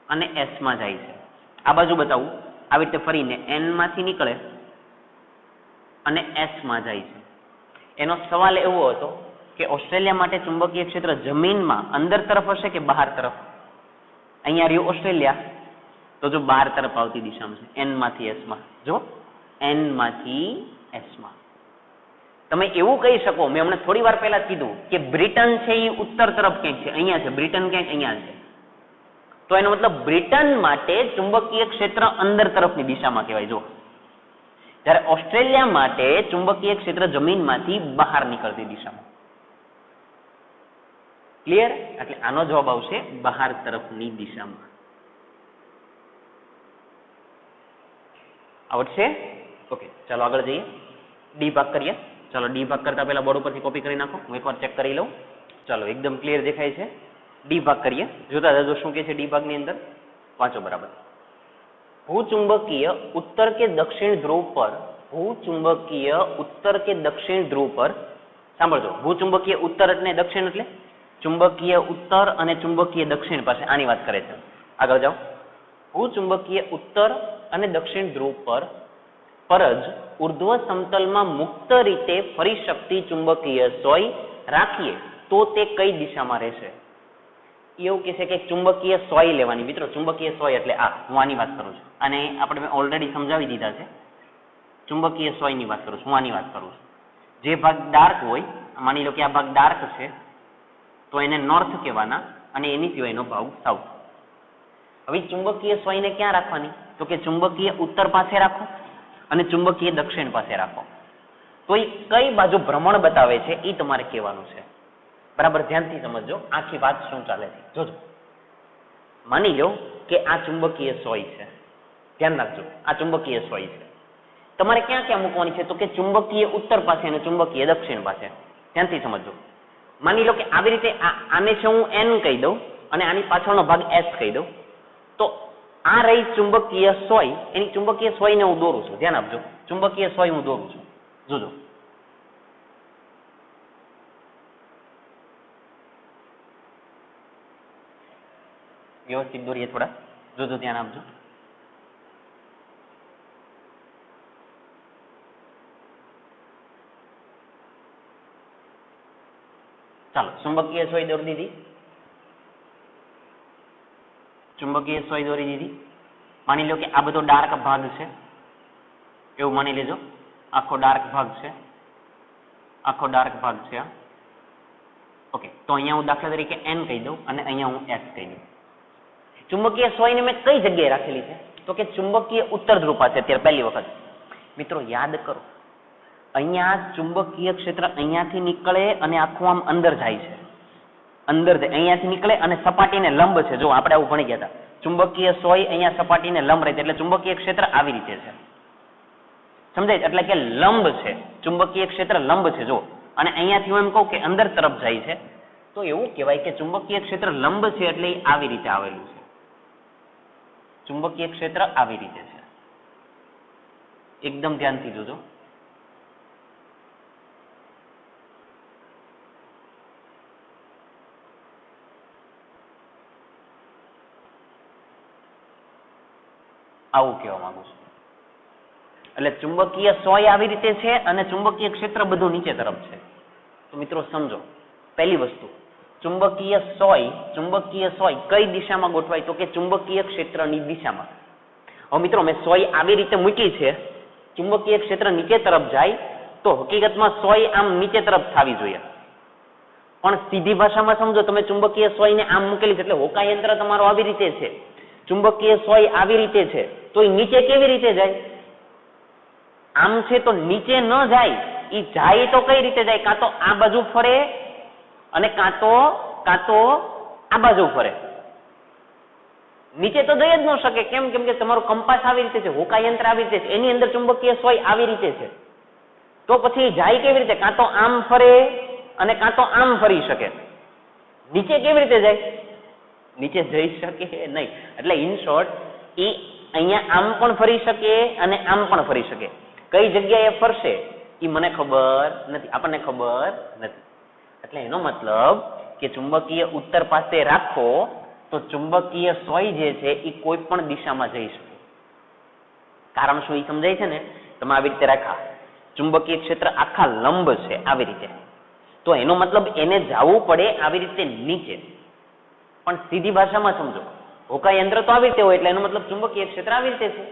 અને S માં જાય છે. આ બાજુ બતાવું, આવી રીતે ફરીને N માંથી નીકળે અને S માં જાય છે. એનો સવાલ એવો હતો કે ઓસ્ટ્રેલિયા માટે ચુંબકીય ક્ષેત્ર જમીનમાં અંદર તરફ હશે કે બહાર તરફ? અહીંયા રહ્યું ઓસ્ટ્રેલિયા, તો જો બહાર તરફ આવતી દિશામાં છે, એન માંથી એસ માં. જો એન માંથી એસ માં. તમે એવું કહી શકો, મેં હમણાં થોડી વાર પહેલા કીધું કે બ્રિટન છે એ ઉત્તર તરફ ક્યાંક છે, અહીંયા છે. બ્રિટન ક્યાંક અહીંયા છે, તો એનો મતલબ બ્રિટન માટે ચુંબકીય ક્ષેત્ર અંદર તરફની દિશામાં કહેવાય. જો જ્યારે ઓસ્ટ્રેલિયા માટે ચુંબકીય ક્ષેત્ર જમીનમાંથી બહાર નીકળતી દિશામાં. ક્લિયર? એટલે આનો જવાબ આવશે બહાર તરફની દિશામાં. આવડશે? ઓકે, ચાલો આગળ જઈએ. ડી ભાગ કરીએ. ચાલો ડી ભાગ કરતા પહેલા બોર્ડ ઉપરથી કોપી કરી નાખો, હું એકવાર ચેક કરી લઉં. ચાલો એકદમ ક્લિયર દેખાય છે. ડી ભાગ કરીએ. જોતા જાજો શું કે છે ડી ભાગની અંદર. વાંચો બરાબર. ભૂચુંબકીય ઉત્તર કે દક્ષિણ ધ્રુવ પર, ભૂચુંબકીય ઉત્તર કે દક્ષિણ ધ્રુવ પર, સાંભળજો, ભૂચુંબકીય ઉત્તર એટલે દક્ષિણ એટલે ચુંબકીય ઉત્તર અને ચુંબકીય દક્ષિણ પાસે આની વાત કરે છે. આગળ જાઓ. ભૂચુંબકીય ઉત્તર અને દક્ષિણ ધ્રુવ પર જ ઉર્ધ્વ સમતલમાં મુક્ત રીતે ફરી શકતી ચુંબકીય સોય રાખીએ તો તે કઈ દિશામાં રહેશે? એવું કહે છે કે ચુંબકીય સોય લેવાની. મિત્રો ચુંબકીય સોય એટલે આ, હું આની વાત કરું છું. અને આપણે મેં ઓલરેડી સમજાવી દીધા છે. ચુંબકીય સોયની વાત કરું છું, હું આની વાત કરું છું. જે ભાગ ડાર્ક હોય, માની લો કે આ ભાગ ડાર્ક છે, તો એને નોર્થ કહેવાના અને એની સિવાયનો ભાગ સાઉથ. હવે ચુંબકીય સોયને ક્યાં રાખવાની? તો કે ચુંબકીય ઉત્તર પાસે રાખો અને ચુંબકીય દક્ષિણ પાસે રાખો. તો એ કઈ બાજુ ભ્રમણ બતાવે છે એ તમારે કહેવાનું છે. બરાબર ધ્યાનથી સમજજો આખી વાત શું ચાલે છે. જોજો, માની લો કે આ ચુંબકીય સોય છે, ધ્યાન રાખજો, આ ચુંબકીય સોય છે. તમારે ક્યાં ક્યાં મૂકવાની છે? તો કે ચુંબકીય ઉત્તર પાસે અને ચુંબકીય દક્ષિણ પાસે. ધ્યાનથી સમજજો. માની લો કે આવી રીતે આને છે હું એન કહી દઉં અને આની પાછળનો ભાગ એસ કહી દઉં, તો આ રહી ચુંબકીય સોય. એની ચુંબકીય સોયને હું દોરું છું. ધ્યાન આપજો, ચુંબકીય સોય હું દોરું છું. જોજો, વ્યવસ્થિત દોરીએ થોડા. જોજો, ધ્યાન આપજો. ચાલો ચુંબકીય સોય દોરી દીધી. ચુંબકીય સોય દોરી દીધી. માની લો કે આ બધો ડાર્ક ભાગ છે, એવું માની લેજો. આખો ડાર્ક ભાગ છે, આખો ડાર્ક ભાગ છે. ઓકે, તો અહીંયા હું દાખલા તરીકે એન કહી દઉં અને અહીંયા હું એસ કહી દઉં. ચુંબકીય સોયને મેં કઈ જગ્યાએ રાખેલી છે? તો કે ચુંબકીય ઉત્તર ધ્રુવ પાસે. અત્યારે પહેલી વખત મિત્રો યાદ કરો, અહીંયા ચુંબકીય ક્ષેત્ર અહીંયાથી નીકળે અને આખું આમ અંદર જાય છે. અંદર જાય, અહીંયાથી નીકળે અને સપાટીને લંબ છે. જો આપણે આવું ભણી ગયા હતા, ચુંબકીય સોય અહીંયા સપાટીને લંબ રહે છે, એટલે ચુંબકીય ક્ષેત્ર આવી રીતે છે. સમજાય? એટલે કે લંબ છે, ચુંબકીય ક્ષેત્ર લંબ છે. જો, અને અહીંયાથી હું એમ કહું કે અંદર તરફ જાય છે, તો એવું કહેવાય કે ચુંબકીય ક્ષેત્ર લંબ છે એટલે એ આવી રીતે આવેલું છે. ચુંબકીય ક્ષેત્ર આવી રીતે છે. એકદમ ધ્યાનથી જોજો. આવું કહેવા માંગુ છું. એટલે ચુંબકીય સોય આવી રીતે છે અને ચુંબકીય ક્ષેત્ર બધું નીચે તરફ છે. તો મિત્રો સમજો, પહેલી વસ્તુ, ચુંબકીય સોય કઈ દિશામાં ગોઠવાય? તો કે ચુંબકીય ક્ષેત્રની દિશામાં. હવે મિત્રો મેં સોય આવી રીતે મૂકી છે, ચુંબકીય ક્ષેત્ર નીચે તરફ જાય, તો હકીકતમાં સોય આમ નીચે તરફ થવી જોઈએ. પણ સીધી ભાષામાં સમજો, તમે ચુંબકીય સોયને આમ મૂકેલી છે એટલે હોકાયંત્ર તમારો આવી રીતે છે, ચુંબકીય સોય આવી રીતે છે, તો એ નીચે કેવી રીતે જાય? આમ છે તો નીચે ન જાય. એ જાય તો કઈ રીતે જાય? કાં તો આ બાજુ ફરે અને કાં તો આ બાજુ ફરે. નીચે તો જઈ જ ન શકે. કેમ? કેમ કે તમારું કંપાસ આવી રીતે છે, હોકાયંત્ર આવી રીતે છે, એની અંદર ચુંબકીય સોય આવી રીતે છે. તો પછી જાય કેવી રીતે? કાં તો આમ ફરે અને કાં તો આમ ફરી શકે. નીચે કેવી રીતે જાય? નીચે જઈ શકે નહીં. એટલે ઇન શોર્ટ, એ અહીંયા આમ પણ ફરી શકે અને આમ પણ ફરી શકે. કઈ જગ્યાએ ફરશે એ મને ખબર નથી, આપણને ખબર નથી. એટલે એનો મતલબ કે ચુંબકીય ઉત્તર પાસે રાખો તો ચુંબકીય સોય જે છે એ કોઈ પણ દિશામાં જઈ શકે. કારણ શું એ સમજાય છે ને? તમે આવી રીતે રાખ્યા, ચુંબકીય ક્ષેત્ર આખા લંબ છે આવી રીતે, તો એનો મતલબ એને જવું પડે આવી રીતે નીચે. પણ સીધી ભાષામાં સમજો, હોકાય યંત્ર તો આવી રીતે હોય એટલે એનો મતલબ ચુંબકીય ક્ષેત્ર આવી રીતે છે.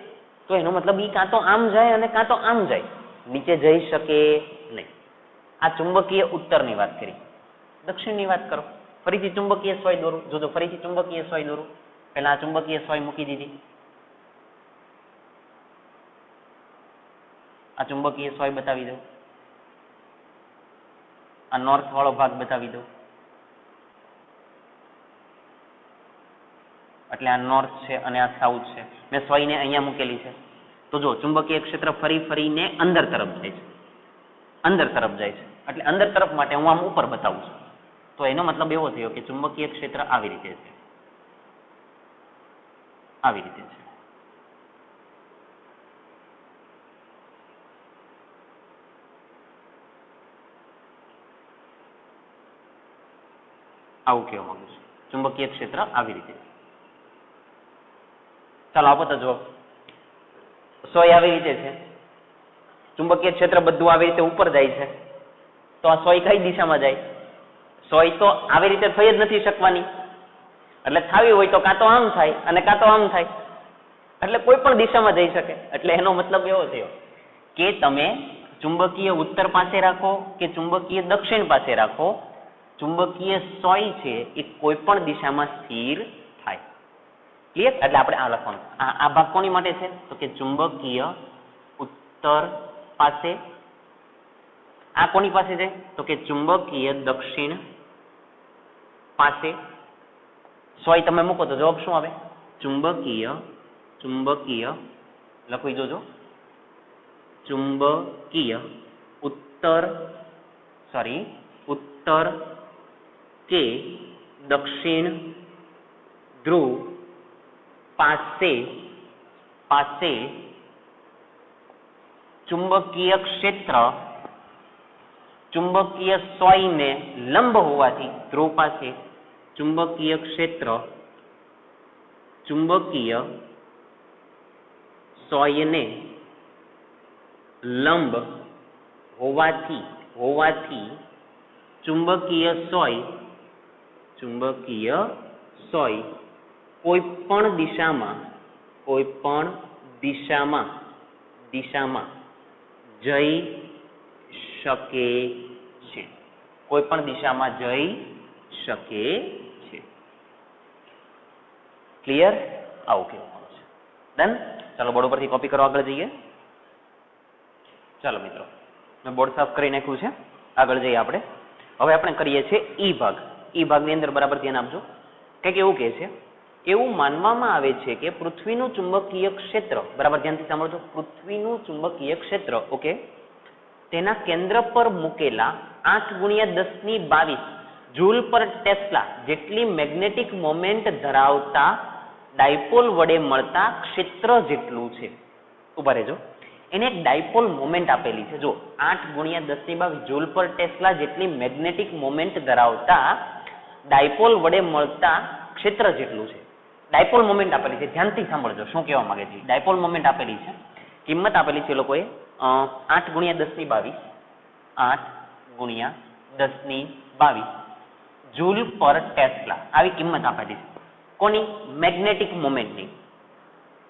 તો એનો મતલબ ઈ કાં તો આમ જાય અને કાં તો આમ જાય, નીચે જઈ શકે નહીં. આ ચુંબકીય ઉત્તરની વાત કરી. દક્ષિણની વાત કરો. ફરીથી ચુંબકીય સોય દોરું. જોજો ફરીથી ચુંબકીય સોય દોરું. પહેલા આ ચુંબકીય સોય મૂકી દીધી. આ ચુંબકીય સોય બતાવી દઉં. આ નોર્થ વાળો ભાગ બતાવી દઉં. એટલે આ નોર્થ છે અને આ સાઉથ છે. મેં સોયને અહીંયા મૂકેલી છે. તો જો ચુંબકીય ક્ષેત્ર ફરી ફરીને અંદર તરફ જાય છે. અંદર તરફ જાય છે એટલે અંદર તરફ માટે હું આમ ઉપર બતાવું છું. તો એનો મતલબ એવો થયો કે ચુંબકીય ક્ષેત્ર આવી રીતે છે. આવી રીતે છે. આવું કહેવા માંગુ છું. ચુંબકીય ક્ષેત્ર આવી રીતે. ચાલો આપો તો જો સોય આવી રીતે છે. ચુંબકીય ક્ષેત્ર બધું આવી રીતે ઉપર જાય છે. તો આ સોય કઈ દિશામાં જાય? સોય તો આવી રીતે થઈ જ નથી શકવાની. એટલે થાવી હોય તો કાં તો આમ થાય અને કાં તો આમ થાય. એટલે કોઈ પણ દિશામાં જઈ શકે. એટલે એનો મતલબ એવો થયો કે તમે ચુંબકીય ઉત્તર પાસે રાખો કે ચુંબકીય દક્ષિણ પાસે રાખો, ચુંબકીય સોય છે એ કોઈ પણ દિશામાં સ્થિર થાય. ક્લિયર? એટલે આપણે આ લખવાનું. આ ભાગ કોની માટે છે? તો કે ચુંબકીય ઉત્તર પાસે. આ કોની પાસે છે? તો કે ચુંબકીય દક્ષિણ પાસે. સોય તમે મૂકો તો જવાબ શું આવે? ચુંબકીય લખી જોજો. ચુંબકીય ઉત્તર કે દક્ષિણ ધ્રુવ પાસે ચુંબકીય ક્ષેત્ર ચુંબકીય સોયને લંબ હોવાથી ધ્રુવ પાસે ચુંબકીય ક્ષેત્ર ચુંબકીય સોયને લંબ હોવાથી ચુંબકીય સોય કોઈ પણ દિશામાં જઈ શકે છે. કોઈ પણ દિશામાં જઈ શકે છે. ક્લિયર? આવું કહેવાનું છે. ડન? ચાલો બોર્ડ ઉપરથી કોપી કરો, આગળ જઈએ. ચાલો મિત્રો, મેં બોર્ડ સાફ કરી નાખ્યું છે. આગળ જઈએ આપણે. હવે આપણે કરીએ છીએ ઈ ભાગ. ઈ ભાગની અંદર બરાબર ધ્યાન આપજો. કંઈક એવું કહે છે, એવું માનવામાં આવે છે કે પૃથ્વીનું ચુંબકીય ક્ષેત્ર, બરાબર ધ્યાનથી સાંભળજો, પૃથ્વીનું ચુંબકીય ક્ષેત્ર, ઓકે, તેના કેન્દ્ર પર મૂકેલા 8×1022 જૂલ પર ટેસ્લા જેટલી મેગ્નેટિક મોમેન્ટ ધરાવતા ડાયપોલ વડે મળતા ક્ષેત્ર જેટલું છે. ઉભા રહેજો. એને એક ડાયપોલ મોમેન્ટ આપેલી છે. જો 8×1022 જૂલ પર ટેસ્લા જેટલી મેગ્નેટિક મોમેન્ટ ધરાવતા ડાયપોલ વડે મળતા ક્ષેત્ર જેટલું છે. ડાયપોલ મોમેન્ટ આપેલી છે. ધ્યાનથી સાંભળજો શું કહેવા માંગે છે. ડાયપોલ મોમેન્ટ આપેલી છે. કિંમત આપેલી છે લોકોએ 8×1022 8×1022 જૂલ પર ટેસ્લા, આવી કિંમત આપેલી છે. કોની? મેગ્નેટિક મોમેન્ટની.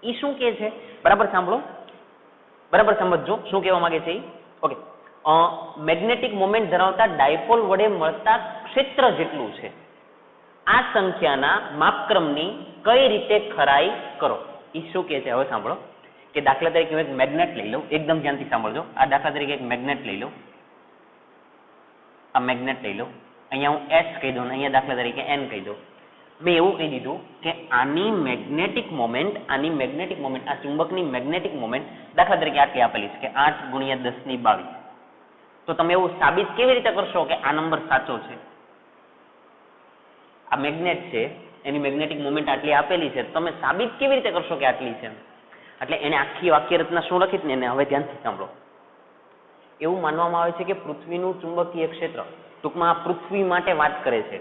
એ શું કહે છે? બરાબર સાંભળો, બરાબર સમજો શું કહેવા માંગે છે. ઓકે, મેગ્નેટિક મોમેન્ટ ધરાવતા ડાયપોલ વડે મળતા ક્ષેત્ર જેટલું છે. આ સંખ્યાના માપક્રમની કઈ રીતે ખરાઈ કરો? એ શું કહે છે હવે સાંભળો. કે દાખલા તરીકે હું એક મેગ્નેટ લઈ લઉં. એકદમ ધ્યાનથી સાંભળજો. આ દાખલા તરીકે એક મેગ્નેટ લઈ લઉં. આ મેગ્નેટ લઈ લઉં. અહીંયા હું S કહી દઉં, અહીંયા દાખલા તરીકે N કહી દઉં. મેં એવું કહી દીધું કે આની મેગ્નેટિક મોમેન્ટ, આ ચુંબકની મેગ્નેટિક મોમેન્ટ દાખલા તરીકે આટલી આપેલી છે કે 8×1022. તો તમે એવું સાબિત કેવી રીતે કરશો કે આ નંબર સાચો છે? આ મેગ્નેટ છે, એની મેગ્નેટિક મોમેન્ટ આટલી આપેલી છે, તમે સાબિત કેવી રીતે કરશો કે આટલી છે? એટલે એને આખી વાક્ય રચના શું લખી ને એને હવે ધ્યાનથી સાંભળો. એવું માનવામાં આવે છે કે પૃથ્વીનું ચુંબકીય ક્ષેત્ર, ટૂંકમાં આ પૃથ્વી માટે વાત કરે છે,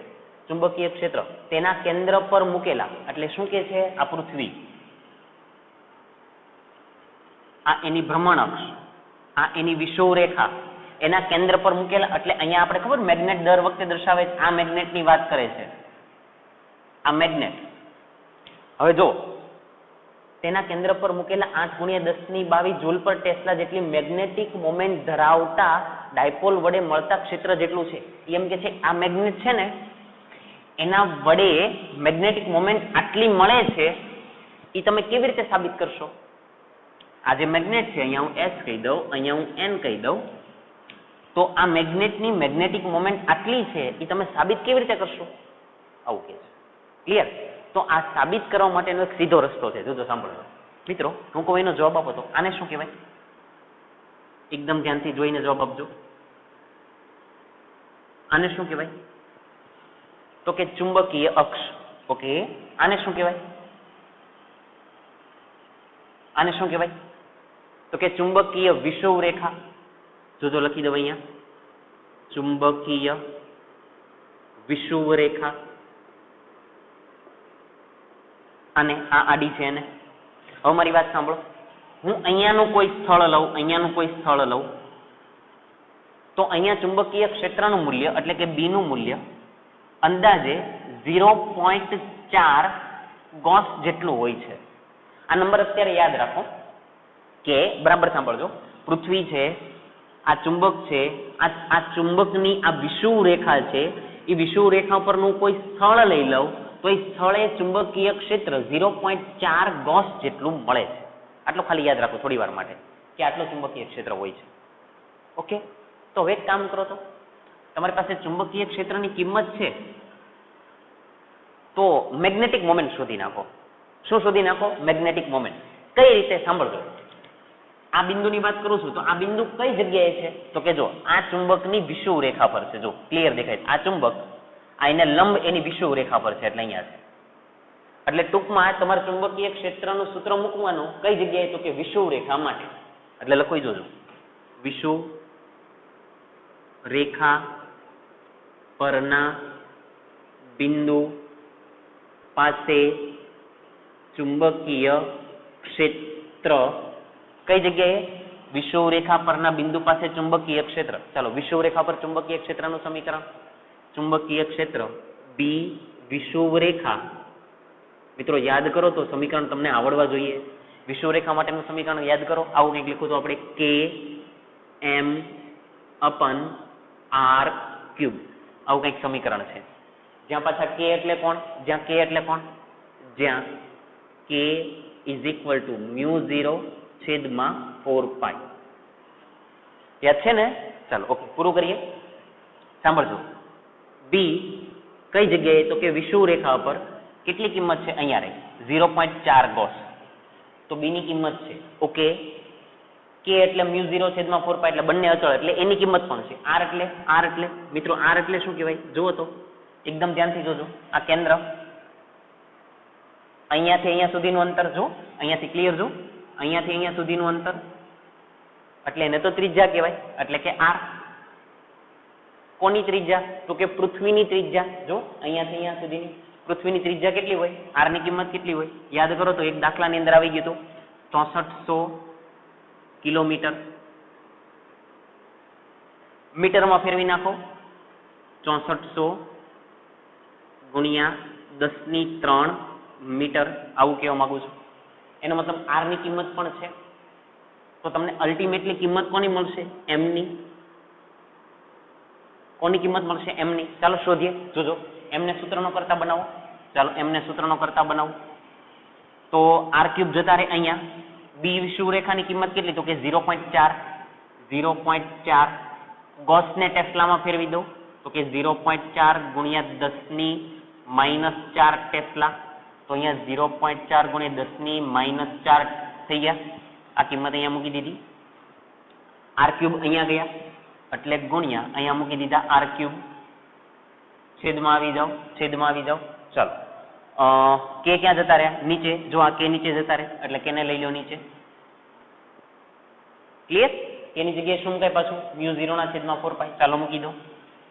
ચુંબકીય ક્ષેત્ર તેના કેન્દ્ર પર મૂકેલા, એટલે શું કે છે? આ પૃથ્વી, આ એની ભ્રમણ અક્ષ, આ એની વિષુવરેખા, એના કેન્દ્ર પર મૂકેલા, એટલે અહીંયા આપણે ખબર મેગ્નેટ દર વખતે દર્શાવે છે, આ મેગ્નેટની વાત કરે છે, આ મેગ્નેટ. હવે જો તેના કેન્દ્ર પર મૂકેલા 8×10⁻²2 જૂલ પર ટેસ્લા જેટલી મેગ્નેટિક મોમેન્ટ ધરાવતા ડાયપોલ વડે મળતા ક્ષેત્ર જેટલું છે. એમ કે છે આ મેગ્નેટ છે ને એના વડે મેગ્નેટિક મોમેન્ટ આટલી મળે છે, એ તમે કેવી રીતે સાબિત કરશો? આ જે મેગ્નેટ છે, અહીંયા હું S કહી દઉં, અહીંયા હું N કહી દઉં, તો આ મેગ્નેટની મેગ્નેટિક મોમેન્ટ આટલી છે, એ તમે સાબિત કેવી રીતે કરશો? આવું કે છે. ક્લિયર? તો આ સાબિત કરવા માટેનો એક સીધો રસ્તો છે. જો સાંભળો મિત્રો, હું કોઈ એનો જવાબ આપો તો આને શું કહેવાય? એકદમ ધ્યાનથી જોઈને જવાબ આપજો. આને શું કહેવાય? તો કે ચુંબકીય અક્ષ. ઓકે, આને શું કહેવાય? આને શું કહેવાય? તો કે ચુંબકીય વિષુવરેખા. જો લખી દો અહીંયા, ચુંબકીય વિષુવરેખા. અને આ આડી છે એને. હવે મારી વાત સાંભળો, હું અહીંયાનું કોઈ સ્થળ લઉં, અહીંયાનું કોઈ સ્થળ લઉં, તો અહીંયા ચુંબકીય ક્ષેત્રનું મૂલ્ય એટલે કે B નું મૂલ્ય અંદાજે 0.4 ગોસ જેટલું હોય છે. આ નંબર અત્યારે યાદ રાખો કે બરાબર સાંભળજો, પૃથ્વી છે, આ ચુંબક છે, આ ચુંબકની આ વિષુવરેખા છે, એ વિષુવરેખા પરનું કોઈ સ્થળ લઈ લઉં તો એ સ્થળે ચુંબકીય ક્ષેત્ર 0.4 ગોસ જેટલું મળે છે. આટલું ખાલી યાદ રાખો થોડી વાર માટે કે આટલું ચુંબકીય ક્ષેત્ર હોય છે. ઓકે, તો હવે એક કામ કરો, તો તમારી પાસે ચુંબકીય ક્ષેત્રની કિંમત છે, તો મેગ્નેટિક મોમેન્ટ શોધી નાખો. શું શોધી નાખો? Magnetic moment. કઈ રીતે? સાંભળજો, આ બિંદુની વાત કરું છું, તો આ બિંદુ કઈ જગ્યાએ છે? તો કે જો આ ચુંબકની વિષુવરેખા પર છે. જો ક્લિયર દેખાય છે, આ ચુંબક આ એને લંબ એની વિષુવરેખા પર છે, એટલે અહીંયા છે. એટલે ટૂંકમાં તમારે ચુંબકીય ક્ષેત્રનું સૂત્ર મૂકવાનું કઈ જગ્યાએ? તો કે વિષુવરેખા માટે. એટલે લખી જોજો, વિષુવરેખા પરના બિંદુ પાસે ચુંબકીય ક્ષેત્ર. કઈ જગ્યાએ? વિષુવરેખા પરના બિંદુ પાસે ચુંબકીય ક્ષેત્ર. ચાલો, વિષુવરેખા પર ચુંબકીય ક્ષેત્રનું સમીકરણ, ચુંબકીય ક્ષેત્ર B વિષુવરેખા. મિત્રો યાદ કરો તો સમીકરણ તમને આવડવા જોઈએ. વિષુવરેખા માટેનું સમીકરણ યાદ કરો. આવું કંઈક લખું તો આપણે Km/r³. આવું કંઈક સમીકરણ છે. જ્યાં પાછા K એટલે કોણ? જ્યાં K એટલે કોણ? જ્યાં K = μ0/4π. યાદ છે ને? ચાલો, ઓકે, પૂરું કરીએ. સાંભળજો, B કઈ જગ્યાએ? તો કે વિષુવરેખા પર કેટલી કિંમત છે? અહીંયા રહી 0.4 ગોસ. તો B ની કિંમત છે. ઓકે, K એટલે μ0/4π એટલે બંને અચળ, એટલે એની કિંમત પણ છે. R એટલે મિત્રો, R એટલે શું કહેવાય? જુઓ તો એકદમ ધ્યાનથી જોજો. આ કેન્દ્ર, અહીંયાથી અહીંયા સુધીનું અંતર જો, અહીંયાથી ક્લિયર જો, અહીંયાથી અહીંયા સુધીનું અંતર, એટલે એને તો ત્રિજ્યા કહેવાય, એટલે કે R. કોની ત્રિજ્યા? તો કે પૃથ્વીની ત્રિજ્યા. જો અહીંયાથી અહીંયા સુધીની પૃથ્વીની ત્રિજ્યા કેટલી હોય? R ની કિંમત કેટલી હોય? યાદ કરો તો એક દાખલાની અંદર આવી ગયું હતું, 6400 કિલોમીટર. મીટરમાં ફેરવી નાખો, 6400 ગુણ્યા 10⁻³ મીટર. આવું કહેવા માંગુ છું. એનો મતલબ R ની કિંમત પણ છે. તો તમને અલ્ટિમેટલી કિંમત કોની મળશે? M ની. કોની કિંમત મળશે? M ની. ચાલો શોધીએ. જોજો, M ને સૂત્રનો કરતા બનાવો. ચાલો, M ને સૂત્રનો કરતા બનાવો. તો R³ જતા રહે અહીંયા. B વિષુવરેખાની કિંમત કેટલી? તો કે 0.4. ગોસને ટેસ્લામાં ફેરવી દો તો કે 0.4 ગુણ્યા 10⁻⁴ ટેસ્લા. તો અહીંયા 0.4 ગુણ્યા 10⁻⁴ થઈ ગયા. આ કિંમત અહીંયા મૂકી દીધી. R³ અહીંયા ગયા એટલે ગુણ્યા અહીંયા મૂકી દીધા R³. છેદમાં આવી જાઓ. ચાલો, K ક્યાં જતા રહ્યા? નીચે. જો આ K નીચે જતા રહે એટલે K ને લઈ લો નીચે. ક્લિયર? K ની જગ્યાએ શું મુકાય પાછું? μ0/4π. ચાલો મૂકી દો.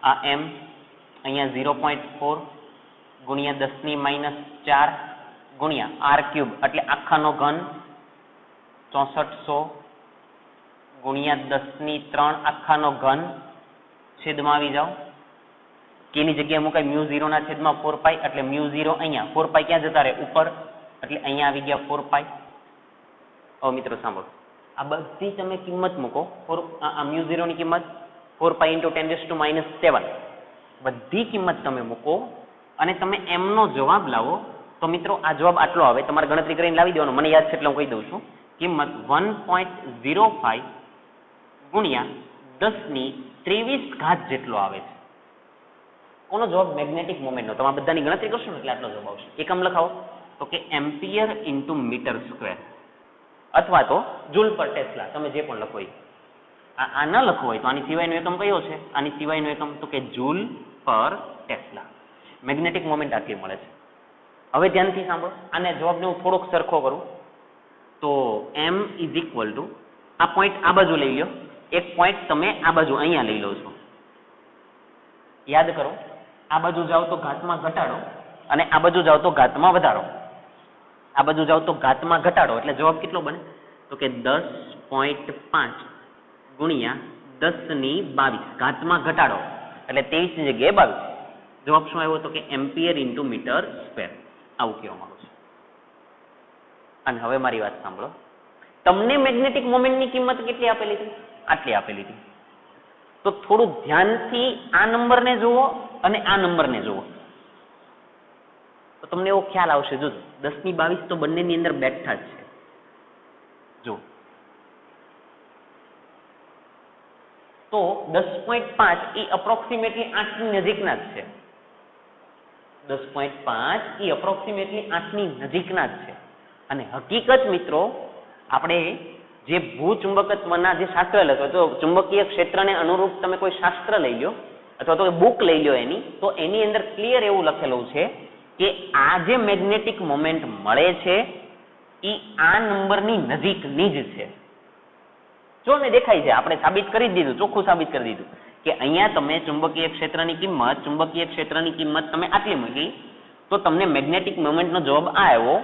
આ M અહીંયા 0.4 ગુણ્યા 10⁻⁴ ગુણ્યા R³ એટલે આખાનો ઘન 6400 ગુણ્યા 10⁻³ આખાનો ઘન છેદમાં આવી જાઓ. k ની જગ્યાએ મુકાય μ0 ના છેદમાં 4π એટલે μ0 અહીંયા 4π ક્યાં જતા રહે ઉપર એટલે અહીંયા આવી ગયા 4π. હવે મિત્રો સાંભળો આ બધી તમે કિંમત મૂકો આ μ0 ની કિંમત 4π × 10⁻⁷ બધી કિંમત તમે મૂકો અને તમે m નો જવાબ લાવો તો મિત્રો આ જવાબ આટલો આવે. તમારે ગણતરી કરીને લાવી દેવાનો, મને યાદ છે એટલે હું કહી દઉં છું. કિંમત 1.05 ગુણ્યા 10⁻23 જેટલો આવે છે. કોનો જવાબ? મેગ્નેટિક મોમેન્ટનો. તમે બધાની ગણતરી કરશો ને એટલે આટલો જવાબ આવશે. એકમ લખાવો તો કે એમ્પિયર ઇન્ટુ મીટર સ્ક્વેર અથવા તો જૂલ પર ટેસ્લા, તમે જે પણ લખો એ. આ ન લખવો હોય તો આની સિવાયનો એકમ કયો છે? આની સિવાયનો એકમ તો કે જૂલ પર ટેસ્લા. મેગ્નેટિક મોમેન્ટ આટલી મળે છે. હવે ધ્યાનથી સાંભળો, આને જવાબને હું થોડોક સરખો કરું તો m = આ પોઈન્ટ આ બાજુ લઈ લો, એક પોઈન્ટ તમે આ બાજુ અહીંયા લઈ લો છો. યાદ કરો, આ બાજુ જાઓ તો ઘાતમાં ઘટાડો અને આ બાજુ જાઓ તો ઘાતમાં વધારો. આ બાજુ જાઓ તો ઘાતમાં ઘટાડો એટલે જવાબ કેટલો બને? તો કે 10.5 ગુણ્યા 10⁻22 ઘાતમાં ઘટાડો એટલે 23 ની જગ્યાએ 22. જવાબ શું આવ્યો? તો કે એમ્પિયર ઇન્ટુ મીટર સ્ક્વેર. આવું કહેવા માંગુ છું. અને હવે મારી વાત સાંભળો, તમને મેગ્નેટિક મોમેન્ટની કિંમત કેટલી આપેલી હતી? આટલી આપેલી હતી. તો થોડું ધ્યાનથી આ નંબરને જુઓ અને આ નંબરને જુઓ તો તમને એવો ખ્યાલ આવશે. જો 10⁻22 તો બંનેની અંદર બેઠા જ છે. જો તો 10.5 એ અપ્રોક્સિમેટલી 8 ની નજીકના જ છે. 10.5 એ અપ્રોક્સિમેટલી 8 ની નજીકના જ છે. અને હકીકત મિત્રો, આપણે જે ભૂચુંબકત્વના જે શાસ્ત્ર લખો તો ચુંબકીય ક્ષેત્રને અનુરૂપ તમે કોઈ શાસ્ત્ર લઈ લો અથવા તો બુક લઈ લો એની, તો એની અંદર ક્લિયર એવું લખેલું છે કે આ જે મેગ્નેટિક મોમેન્ટ મળે છે એ આ નંબરની નજીકની જ છે. જો ને દેખાય છે, આપણે સાબિત કરી દીધું, ચોખ્ખું સાબિત કરી દીધું કે અહીંયા તમે ચુંબકીય ક્ષેત્રની કિંમત તમે આટલી મૂકી તો તમને મેગ્નેટિક મોમેન્ટનો જવાબ આ આવ્યો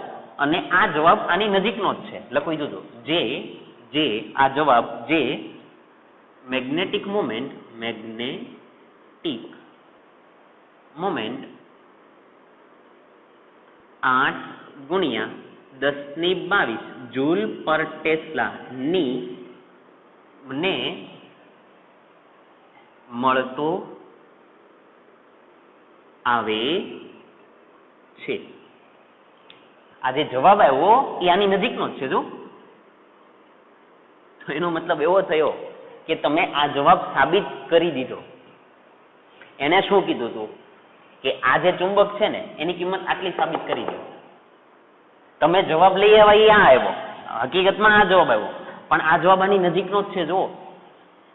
અને આ જવાબ આની નજીકનો જ છે. લખી દીધું જે આ જવાબ જે મેગ્નેટિક મોમેન્ટ 8 ગુણ્યા 10⁻22 જૂલ પર ટેસ્લા ની ને મળતો આવે છે. આ જે જવાબ આવ્યો એ આની નજીકનો જ છે. જો તો એનો મતલબ એવો થયો કે તમે આ જવાબ સાબિત કરી દીધો. એને શું કીધું હતું કે આ જે ચુંબક છે ને એની કિંમત આટલી સાબિત કરી દો. તમે જવાબ લઈ આવ્યા એ આ આવ્યો, હકીકતમાં આ જવાબ આવ્યો પણ આ જવાબ આની નજીકનો જ છે. જો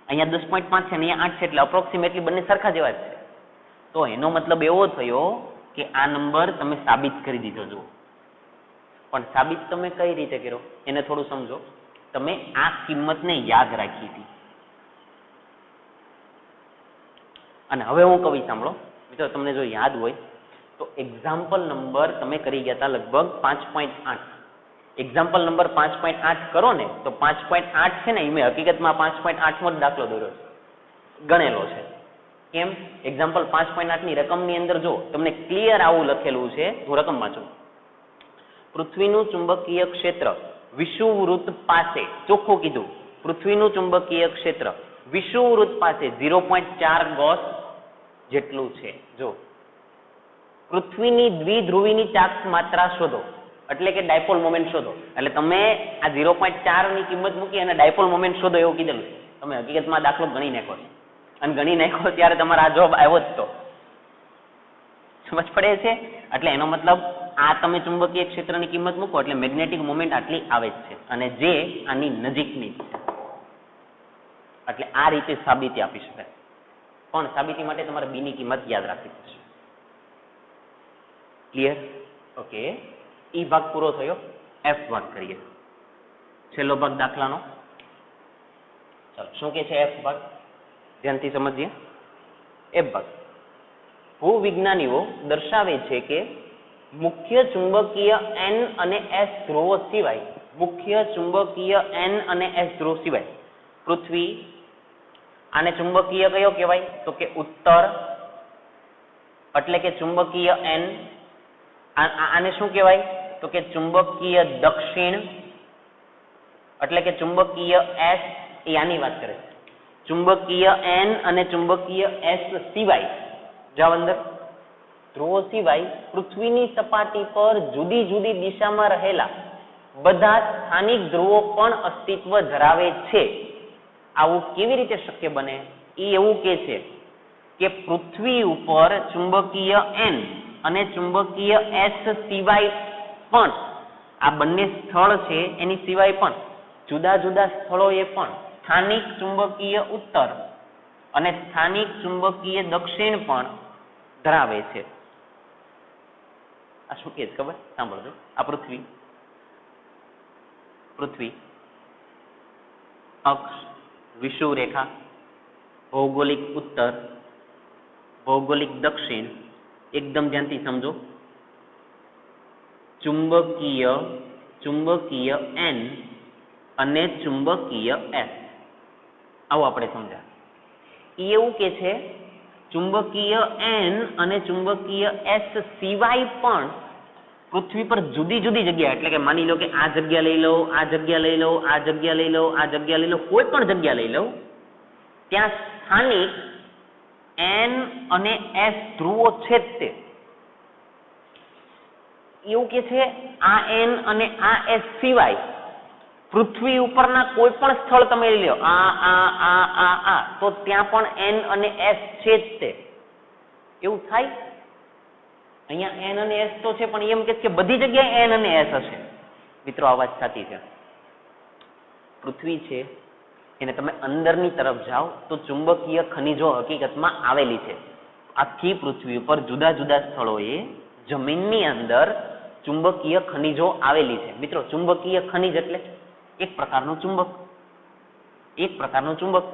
અહીંયા 10.5 છે ને અહીંયા 8 છે એટલે અપ્રોક્સિમેટલી બંને સરખા જેવા જ છે. તો એનો મતલબ એવો થયો કે આ નંબર તમે સાબિત કરી દીધો. જુઓ, પણ સાબિત તમે કઈ રીતે કર્યો એને થોડું સમજો. તમે આ કિંમતને યાદ રાખી હતી અને હવે હું કહું સાંભળો મિત્રો, તમને જો યાદ હોય તો એક્ઝામ્પલ નંબર તમે કરી ગયા હતા લગભગ 5.8. એક્ઝામ્પલ નંબર 5.8 કરો ને તો 5.8 છે ને એ મેં હકીકતમાં 5.8 નો દાખલો દોર્યો છે, ગણેલો છે. કેમ? એક્ઝામ્પલ 5.8 ની રકમની અંદર જો તમને ક્લિયર આવું લખેલું છે, હું રકમ વાંચું. પૃથ્વીનું ચુંબકીય ક્ષેત્ર વિષુવવૃત્ત પાસે, ચોખ્ખું કીધું, પૃથ્વીનું ચુંબકીય ક્ષેત્ર વિષુવવૃત્ત પાસે 0.4 ગોસ જેટલું છે. જો પૃથ્વીની દ્વિધ્રુવીની ચાર્જ માત્રા શોધો એટલે કે ડાયપોલ મોમેન્ટ શોધો. એટલે તમે આ 0.4 ની કિંમત મૂકી અને ડાયપોલ મોમેન્ટ શોધો એવું કીધેલું. તમે હકીકતમાં દાખલો ગણી નાખો અને ગણી નાખો ત્યારે તમારે આ જવાબ આવ્યો જ. તો સમજ પડે છે? એટલે એનો મતલબ આ તમે ચુંબકીય ક્ષેત્રની કિંમત મૂકો એટલે મેગ્નેટિક મોમેન્ટ આટલી આવે જ છે અને જે આની નજીકની છે. એટલે આ રીતે સાબિતી આપી શકાય. પણ સાબિતી માટે તમારે બી ની કિંમત યાદ રાખવી પડશે. ક્લિયર? ઓકે, ઈ ભાગ પૂરો થયો. એફ ભાગ કરીએ, છેલ્લો ભાગ દાખલાનો. ચાલો, શું કે છે એફ ભાગ? ધ્યાનથી સમજીએ. એફ ભાગ, ભૂવિજ્ઞાનીઓ દર્શાવે છે કે મુખ્ય ચુંબકીય N અને S ધ્રુવો સિવાય પૃથ્વી, આને ચુંબકીય કયો કહેવાય? તો કે ઉત્તર, એટલે કે ચુંબકીય N. આને શું કહેવાય? તો કે ચુંબકીય દક્ષિણ, એટલે કે ચુંબકીય S. એ આની વાત કરે છે. ચુંબકીય N અને ચુંબકીય S સિવાય, જાવ અંદર, ધ્રુવો સિવાય પૃથ્વીની સપાટી પર જુદી જુદી દિશામાં રહેલા બધા સ્થાનિક ધ્રુવો પણ અસ્તિત્વ ધરાવે છે. આવું કેવી રીતે શક્ય બને? એ એવું કે છે કે પૃથ્વી ઉપર ચુંબકીય N અને ચુંબકીય S સિવાય પણ, આ બંને સ્થળ છે એની સિવાય પણ જુદા જુદા સ્થળોએ પણ સ્થાનિક ચુંબકીય ઉત્તર અને સ્થાનિક ચુંબકીય દક્ષિણ પણ ધરાવે છે. આ શું કે છે ખબર? સાંભળજો. આ પૃથ્વી અક્ષ, વિષુવરેખા, ભૌગોલિક ઉત્તર, ભૌગોલિક દક્ષિણ, એકદમ ધ્યાનથી સમજો. ચુંબકીય N અને ચુંબકીય S, આવું આપણે સમજ્યા. એવું કે છે ચુંબકીય N અને ચુંબકીય S સિવાય પણ પૃથ્વી પર જુદી જુદી જગ્યા, એટલે કે માની લો કે આ જગ્યા લઈ લો, આ જગ્યા લઈ લો, આ જગ્યા લઈ લો, આ જગ્યા લઈ લો, કોઈ પણ જગ્યા લઈ લો, ત્યાં સ્થાનિક N અને S ધ્રુવો છે જ તે. એવું કે છે આ N અને આ S સિવાય પૃથ્વી ઉપરના કોઈ પણ સ્થળ તમે લઈ લો, આ તો ત્યાં પણ N અને S છે જ તે. એવું થાય? અહીંયા N અને S તો છે, પણ એમ કે બધી જગ્યાએ N અને S હશે. મિત્રો, આ વાત સાચી છે. પૃથ્વી છે એને તમે અંદરની તરફ જાઓ તો ચુંબકીય ખનિજો હકીકતમાં આવેલી છે. આખી પૃથ્વી ઉપર જુદા જુદા સ્થળોએ જમીનની અંદર ચુંબકીય ખનિજો આવેલી છે. મિત્રો, ચુંબકીય ખનિજ એટલે એક પ્રકારનું ચુંબક.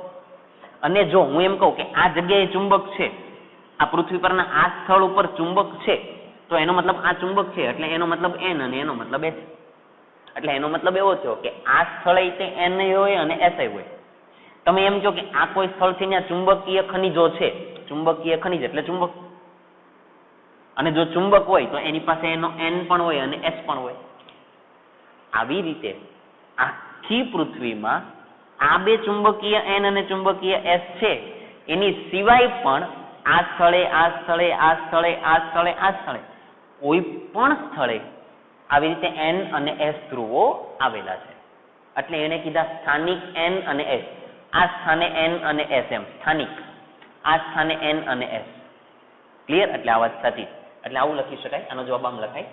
અને જો હું એમ કહું કે આ જગ્યાએ ચુંબક છે, આ પૃથ્વી પરના આ સ્થળ ઉપર ચુંબક છે, તો એનો મતલબ આ ચુંબક છે, એટલે એનો મતલબ N અને એનો મતલબ S. એટલે એનો મતલબ એવો થયો કે આ સ્થળે તે N હોય અને S હોય. તમે એમ કહો કે આ કોઈ સ્થળ છે ત્યાં ચુંબકીય ખનિજો છે, ચુંબકીય ખનિજ એટલે ચુંબક. અને જો ચુંબક હોય તો એની પાસે એનો N પણ હોય અને S પણ હોય. આવી રીતે આખી પૃથ્વીમાં આ બે ચુંબકીય N અને ચુંબકીય S છે, એની સિવાય પણ આ સ્થળે કોઈ પણ સ્થળે આવી રીતે N અને S ધ્રુવો આવેલા છે. એટલે એને કીધા સ્થાનિક N અને S. આ સ્થાને N અને S, એમ સ્થાનિક, આ સ્થાને N અને S. ક્લિયર? એટલે આ વાત સાચી. એટલે આવું લખી શકાય. આનો જવાબ આમ લખાય: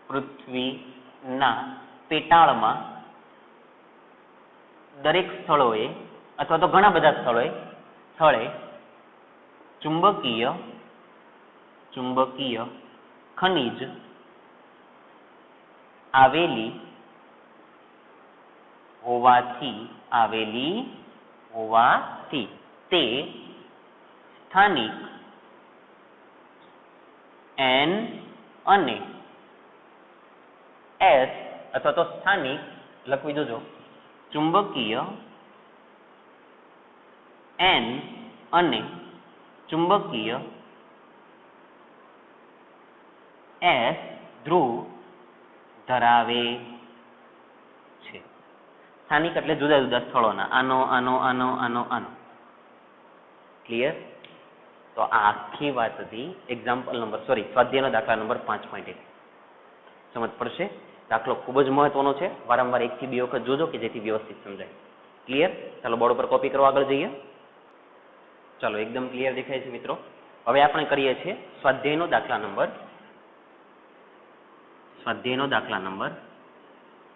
પૃથ્વીના પેટાળમાં દરેક સ્થળોએ અથવા તો ઘણા બધા સ્થળે ચુંબકીય ખનિજ આવેલી હોવાથી તે સ્થાનિક N અને S અથવા તો સ્થાનિક લખવી જોજો ચુંબકીય N અને ચુંબકીય S ધ્રુવ ધરાવે છે. સ્થાનિક એટલે જુદા જુદા સ્થળોના, આનો. ક્લિયર? તો આ આખી વાત હતી સ્વાધ્યાયનો દાખલા નંબર 5.1. સમજ પડશે? દાખલો ખૂબ જ મહત્વનો છે. વારંવાર 1 થી 2 વખત જોજો કે જેથી વ્યવસ્થિત સમજાય. ક્લિયર? ચાલો બોર્ડ ઉપર કોપી કરવા આગળ જઈએ. ચાલો, એકદમ ક્લિયર દેખાય છે મિત્રો. હવે આપણે કરીએ છીએ સ્વાધ્યાયનો દાખલા નંબર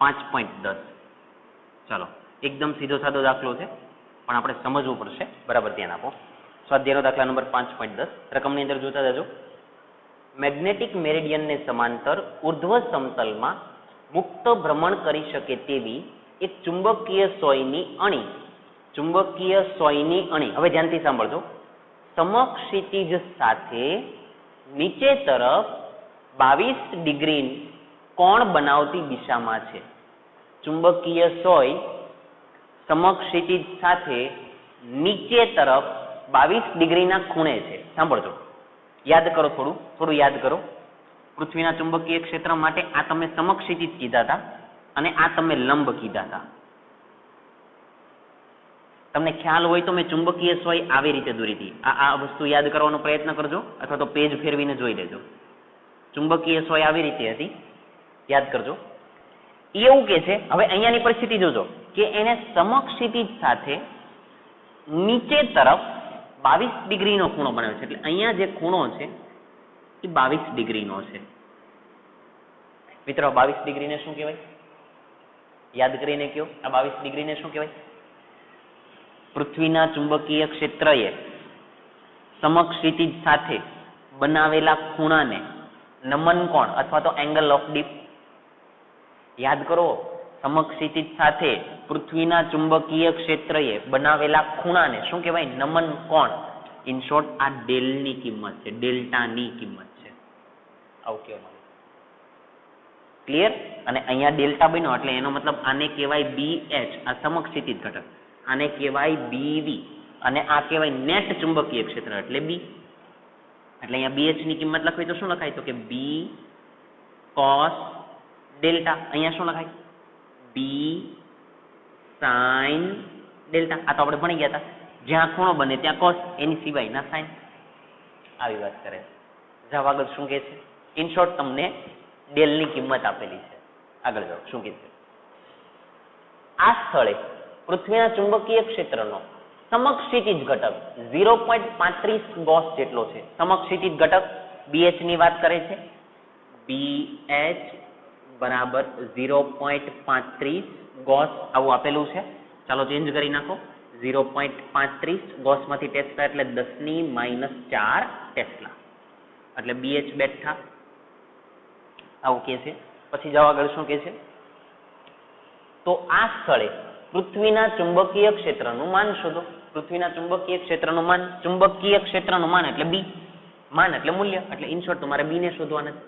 5.10. ચાલો, એકદમ સીધો સાદો દાખલો છે, પણ આપણે સમજવું પડશે. બરાબર ધ્યાન આપો. સ્વાધ્યાયનો દાખલા નંબર 5.10 રકમની અંદર જોતા જજો. મેગ્નેટિક મેરિડિયનને સમાંતર ઉર્ધ્વ સમતલમાં મુક્ત ભ્રમણ કરી શકે તેવી એક ચુંબકીય સોયની અણી, હવે ધ્યાનથી સાંભળજો, સમક્ષિતિજ સાથે નીચે તરફ 22 ડિગ્રી કોણ બનાવતી દિશામાં છે. ચુંબકીય સોય સમક્ષિતિજ સાથે નીચે તરફ 22 ડિગ્રીના ખૂણે છે. સાંભળજો, યાદ કરો, થોડું યાદ કરો. પૃથ્વીના ચુંબકીય ક્ષેત્ર માટે આ તમે સમક્ષિતિજ કીધા હતા અને આ તમે લંબ કીધા હતા. તમને ખ્યાલ હોય તો મેં ચુંબકીય સોય આવી રીતે દોરી હતી. આ વસ્તુ યાદ કરવાનો પ્રયત્ન કરજો અથવા તો પેજ ફેરવીને જોઈ લેજો. ચુંબકીય સોય આવી રીતે હતી, યાદ કરજો. એવું કે છે, હવે અહીંયાની પરિસ્થિતિ જોજો કે એને સમક્ષિતિજ સાથે નીચે તરફ 22 ડિગ્રીનો ખૂણો બનાવ્યો છે. એટલે અહીંયા જે ખૂણો છે એ 22 ડિગ્રીનો છે. મિત્રો 22 ડિગ્રીને શું કહેવાય? યાદ કરીને કયો, આ 22 ડિગ્રીને શું કહેવાય? પૃથ્વીના ચુંબકીય ક્ષેત્રએ સમક્ષિતિજ સાથે બનાવેલા ખૂણાને નમન કોણ અથવા તો એંગલ ઓફ ડીપ. યાદ કરો, સમક્ષિતિજ સાથે પૃથ્વીના ચુંબકીય ક્ષેત્રએ બનાવેલા ખૂણાને શું કહેવાય? નમન કોણ. ઇન શોર્ટ આ ડેલની કિંમત છે, ડેલ્ટાની કિંમત છે. આવું કહેવામાં આવે. ક્લિયર? અને અહીંયા ડેલ્ટા બન્યો એટલે એનો મતલબ આને કહેવાય BH, આ સમક્ષિતિજ ઘટક. આને કહેવાય BV અને આ કહેવાય નેટ ચુંબકીય ક્ષેત્ર એટલે B. એટલે અહીંયા BH ની કિંમત લખવી તો શું લખાય? તો કે B cos ડેલ્ટા. અહીંયા શું લખાય? B sin delta. આ તો આપણે ભણી ગયા હતા, જ્યાં ખૂણો બને ત્યાં cos, એની સિવાયના sin. આવી વાત કરે. જવાબ આગળ શું કહે છે? ઇન શોર્ટ તમને ડેલની કિંમત આપેલી છે. આગળ જાઓ, શું કહે છે? આ સ્થળે પૃથ્વીના ચુંબકીય ક્ષેત્રનો સમક્ષિતિજ ઘટક 0.35 ગોસ જેટલો છે. સમક્ષિતિજ ઘટક BH ની વાત કરે છે. BH બરાબર 0.35 ગોસ આવું આપેલું છે. ચાલો ચેન્જ કરી નાખો. 0.35 ગોસમાંથી ટેસ્લા એટલે 10⁻⁴ ટેસ્લા એટલે BH બેઠા આવું કે છે. પછી જાઓ આગળ શું કે છે? તો આ સ્થળે પૃથ્વીના ચુંબકીય ક્ષેત્રનું માન શોધો. પૃથ્વીના ચુંબકીય ક્ષેત્રનું માન, ચુંબકીય ક્ષેત્રનું માન એટલે B, માન એટલે મૂલ્ય, એટલે ઇન શોર્ટ તમારે B ને શોધવાના છે.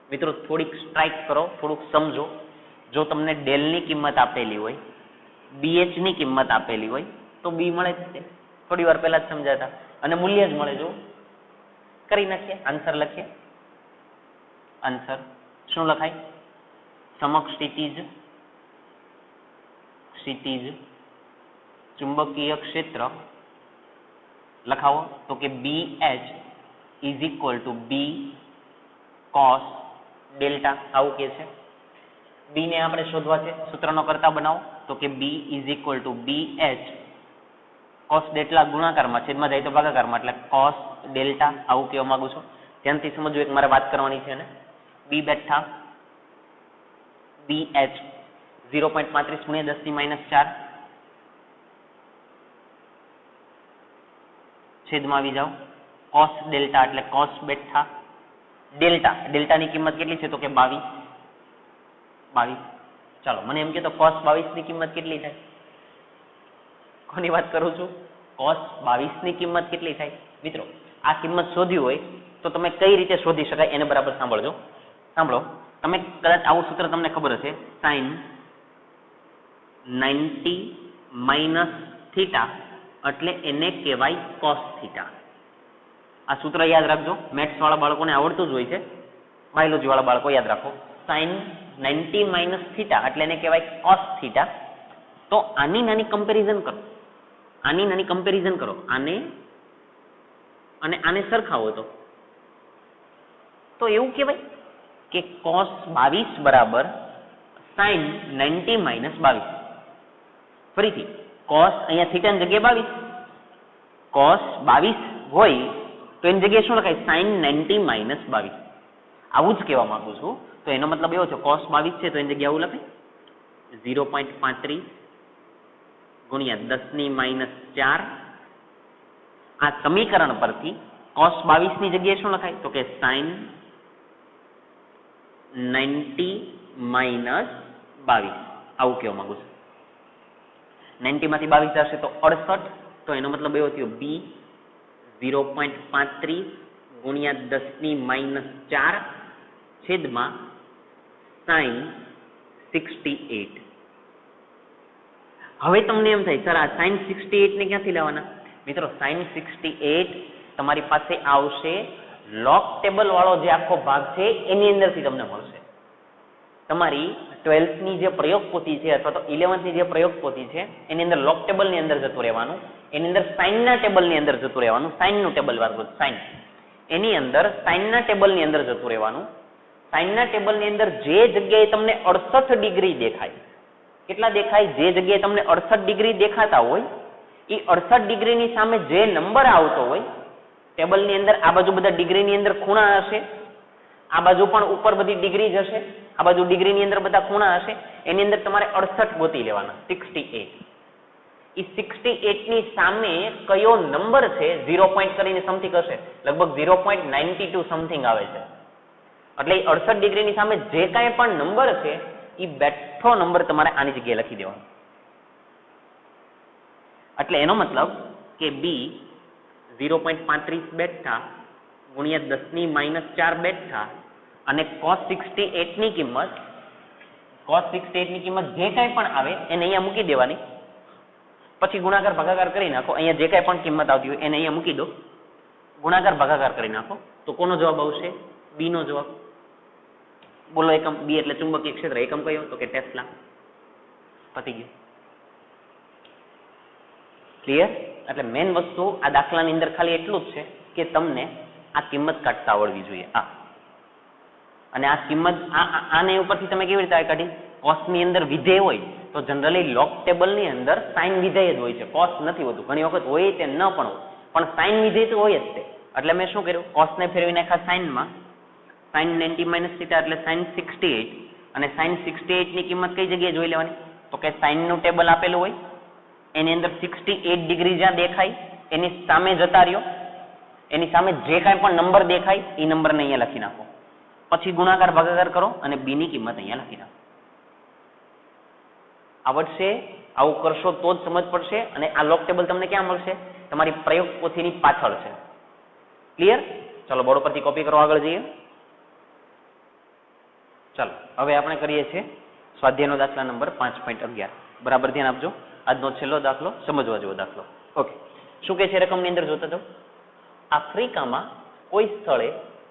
મિત્રો થોડીક સ્ટ્રાઇક કરો, થોડુંક સમજો. જો તમને ડેલની કિંમત આપેલી હોય, BH ની કિંમત આપેલી હોય તો B મળે જ છે. થોડી વાર પહેલા જ સમજાતા. અને મૂલ્ય જ મળે. જો કરી નાખીએ, આન્સર લખીએ. આન્સર શું લખાય? સમક્ષિતિજ ચુંબકીય ક્ષેત્ર લખાવો તો કે BH is equal to B cos delta. આવું કે છે. B ને આપણે શોધવા છે, સૂત્રનો કરતા બનાવો તો કે B is equal to BH cos delta ગુણાકારમાં, છેદમાં જાય તો ભાગાકારમાં, એટલે cos ડેલ્ટા. આવું કહેવા માંગુ છું. ધ્યાનથી સમજો, એક મારે વાત કરવાની છે ને. B બેઠા BH 0.35 ગુણ્યા 10⁻⁴ છેદમાં આવી જાઓ. cos ડેલ્ટા એટલે cos બેઠા ડેલ્ટા. ડેલ્ટાની કિંમત કેટલી છે? તો કે 22. ચાલો મને એમ કે તો cos 22 ની કિંમત કેટલી થાય? કોની વાત કરું છું? cos 22 ની કિંમત કેટલી થાય? મિત્રો આ કિંમત શોધવી હોય તો તમે કઈ રીતે શોધી શકાય એને બરાબર સાંભળજો. સાંભળો, તમે કદાચ આવું સૂત્ર તમને ખબર હશે, sin 90 - θ એટલે એને કહેવાય cos θ. આ સૂત્ર યાદ રાખજો. મેથ્સ વાળા બાળકોને આવડતું જ હોય છે, બાયોલોજી વાળા બાળકો યાદ રાખો. sin 90 - θ એટલે એને કહેવાય cos θ. તો આની નાની કમ્પેરિઝન કરો, આને અને આને સરખાવો તો એવું કહેવાય કે cos 22 બરાબર sin 90 - 22. ફરીથી cos અહીંયા થીટાની જગ્યાએ 22, cos 22 હોય તો એની જગ્યાએ શું લખાય? sin 90 - 22. આવું જ કહેવા માંગુ છું. તો એનો મતલબ એવો છે, cos 22 છે તો એની જગ્યાએ આવું લખાય 0.35 ગુણ્યા 10⁻⁴. આ સમીકરણ પરથી cos 22 ની જગ્યાએ શું લખાય? તો કે sin 90 - 22. આવું કહેવા માંગુ છું. 90 માંથી 22 જશે તો 68. તો એનો મતલબ એવો થયો B 0.35 ગુણ્યા 10⁻⁴ છેદમાં sin 68. હવે તમને એમ થાય સર આ sin 68 ને ક્યાંથી લેવાના? મિત્રો sin 68 તમારી પાસે આવશે log table વાળો જે આખો ભાગ છે એની અંદરથી તમને મળશે. તમારી 12th ની જે પ્રયોગ પોથી છે અથવા તો 11th ની જે પ્રયોગ પોથી છે એની અંદર log table ની અંદર જતું રહેવાનું, એની અંદર sin ના ટેબલ ની અંદર જતું રહેવાનું, sin નું ટેબલ વાળું sin એની અંદર sin ના ટેબલ ની અંદર જતું રહેવાનું. sin ના ટેબલ ની અંદર જે જગ્યાએ તમને 68 ડિગ્રી દેખાય, કેટલા દેખાય? જે જગ્યાએ તમને 68 ડિગ્રી દેખાતા હોય એ 68 ડિગ્રીની સામે જે નંબર આવતો હોય ટેબલ ની અંદર, આ બાજુ બધા ડિગ્રી ની અંદર ખૂણા હશે, આ બાજુ પણ ઉપર બધી ડિગ્રી જ હશે, આ બાજુ ડિગ્રી ની અંદર બધા ખૂણા હશે, એની અંદર તમારે 68 ગોતી લેવાના. 68 એ 68 ની સામે કયો નંબર છે 0 પોઈન્ટ કરીને સમથિંગ હશે, લગભગ 0.92 સમથિંગ આવે છે. એટલે 68 ડિગ્રી ની સામે જે કાંઈ પણ નંબર છે એ બેઠો નંબર તમારે આની જગ્યાએ લખી દેવાનો. એટલે એનો મતલબ કે બી 0.35 બેઠા ગુણ્યા 10 ની -4 બેઠા અને cos 68 ની કિંમત જે કાંઈ પણ આવે એને અહીંયા મૂકી દેવાની. પછી ગુણાકાર ભાગાકાર કરી નાખો. અહીંયા જે કાંઈ પણ કિંમત આવતી હોય એને અહીંયા મૂકી દો, ગુણાકાર ભાગાકાર કરી નાખો તો કોનો જવાબ આવશે? બી નો જવાબ. બોલો એકમ. બી એટલે ચુંબકીય ક્ષેત્ર. એકમ કયો? તો કે ટેસ્લા. પતી ગયું. ક્લિયર? એટલે મેઇન વસ્તુ આ દાખલાની અંદર ખાલી એટલું જ છે કે તમને આ કિંમત કાઢતા આવડવી જોઈએ. અને આ કિંમત આને ઉપરથી તમે કેવી રીતે કાઢી? cos ની અંદર વિધેય હોય તો જનરલી log table ની અંદર sin વિધેય જ હોય છે, cos નથી હોતું. ઘણી વખત હોય તે ન પણ હોય, પણ sin વિધેય તો હોય જ તે. એટલે મેં શું કર્યું? cos ને ફેરવી નાખ્યા sin માં. sin 90 - θ એટલે sin 68. અને sin 68 ની કિંમત કઈ જગ્યાએ જોઈ લેવાની? તો કે sin નું ટેબલ આપેલું હોય એની અંદર 68 ડિગ્રી જ્યાં દેખાય એની સામે જતા રહ્યો, એની સામે જે કાંઈ પણ નંબર દેખાય એ નંબરને અહીંયા લખી નાખો. પછી ગુણાકાર ભાગાકાર કરો અને બી ની કિંમત અહીંયા લખી નાખો. આવડશે? આવું કરશો તો જ સમજ પડશે. અને આ લોક ટેબલ તમને ક્યાં મળશે? તમારી પ્રયોગ પોથીની પાછળ છે. ક્લિયર? ચલો બોર્ડ પરથી કોપી કરો, આગળ જઈએ. ચાલો હવે આપણે કરીએ છીએ સ્વાધ્યાયનો દાખલા નંબર 5.11. બરાબર ધ્યાન આપજો. આજનો છેલ્લો દાખલો, સમજવા જેવો દાખલો. ઓકે, શું કે છે રકમની અંદર જોતા જાઓ. આફ્રિકામાં કોઈ સ્થળે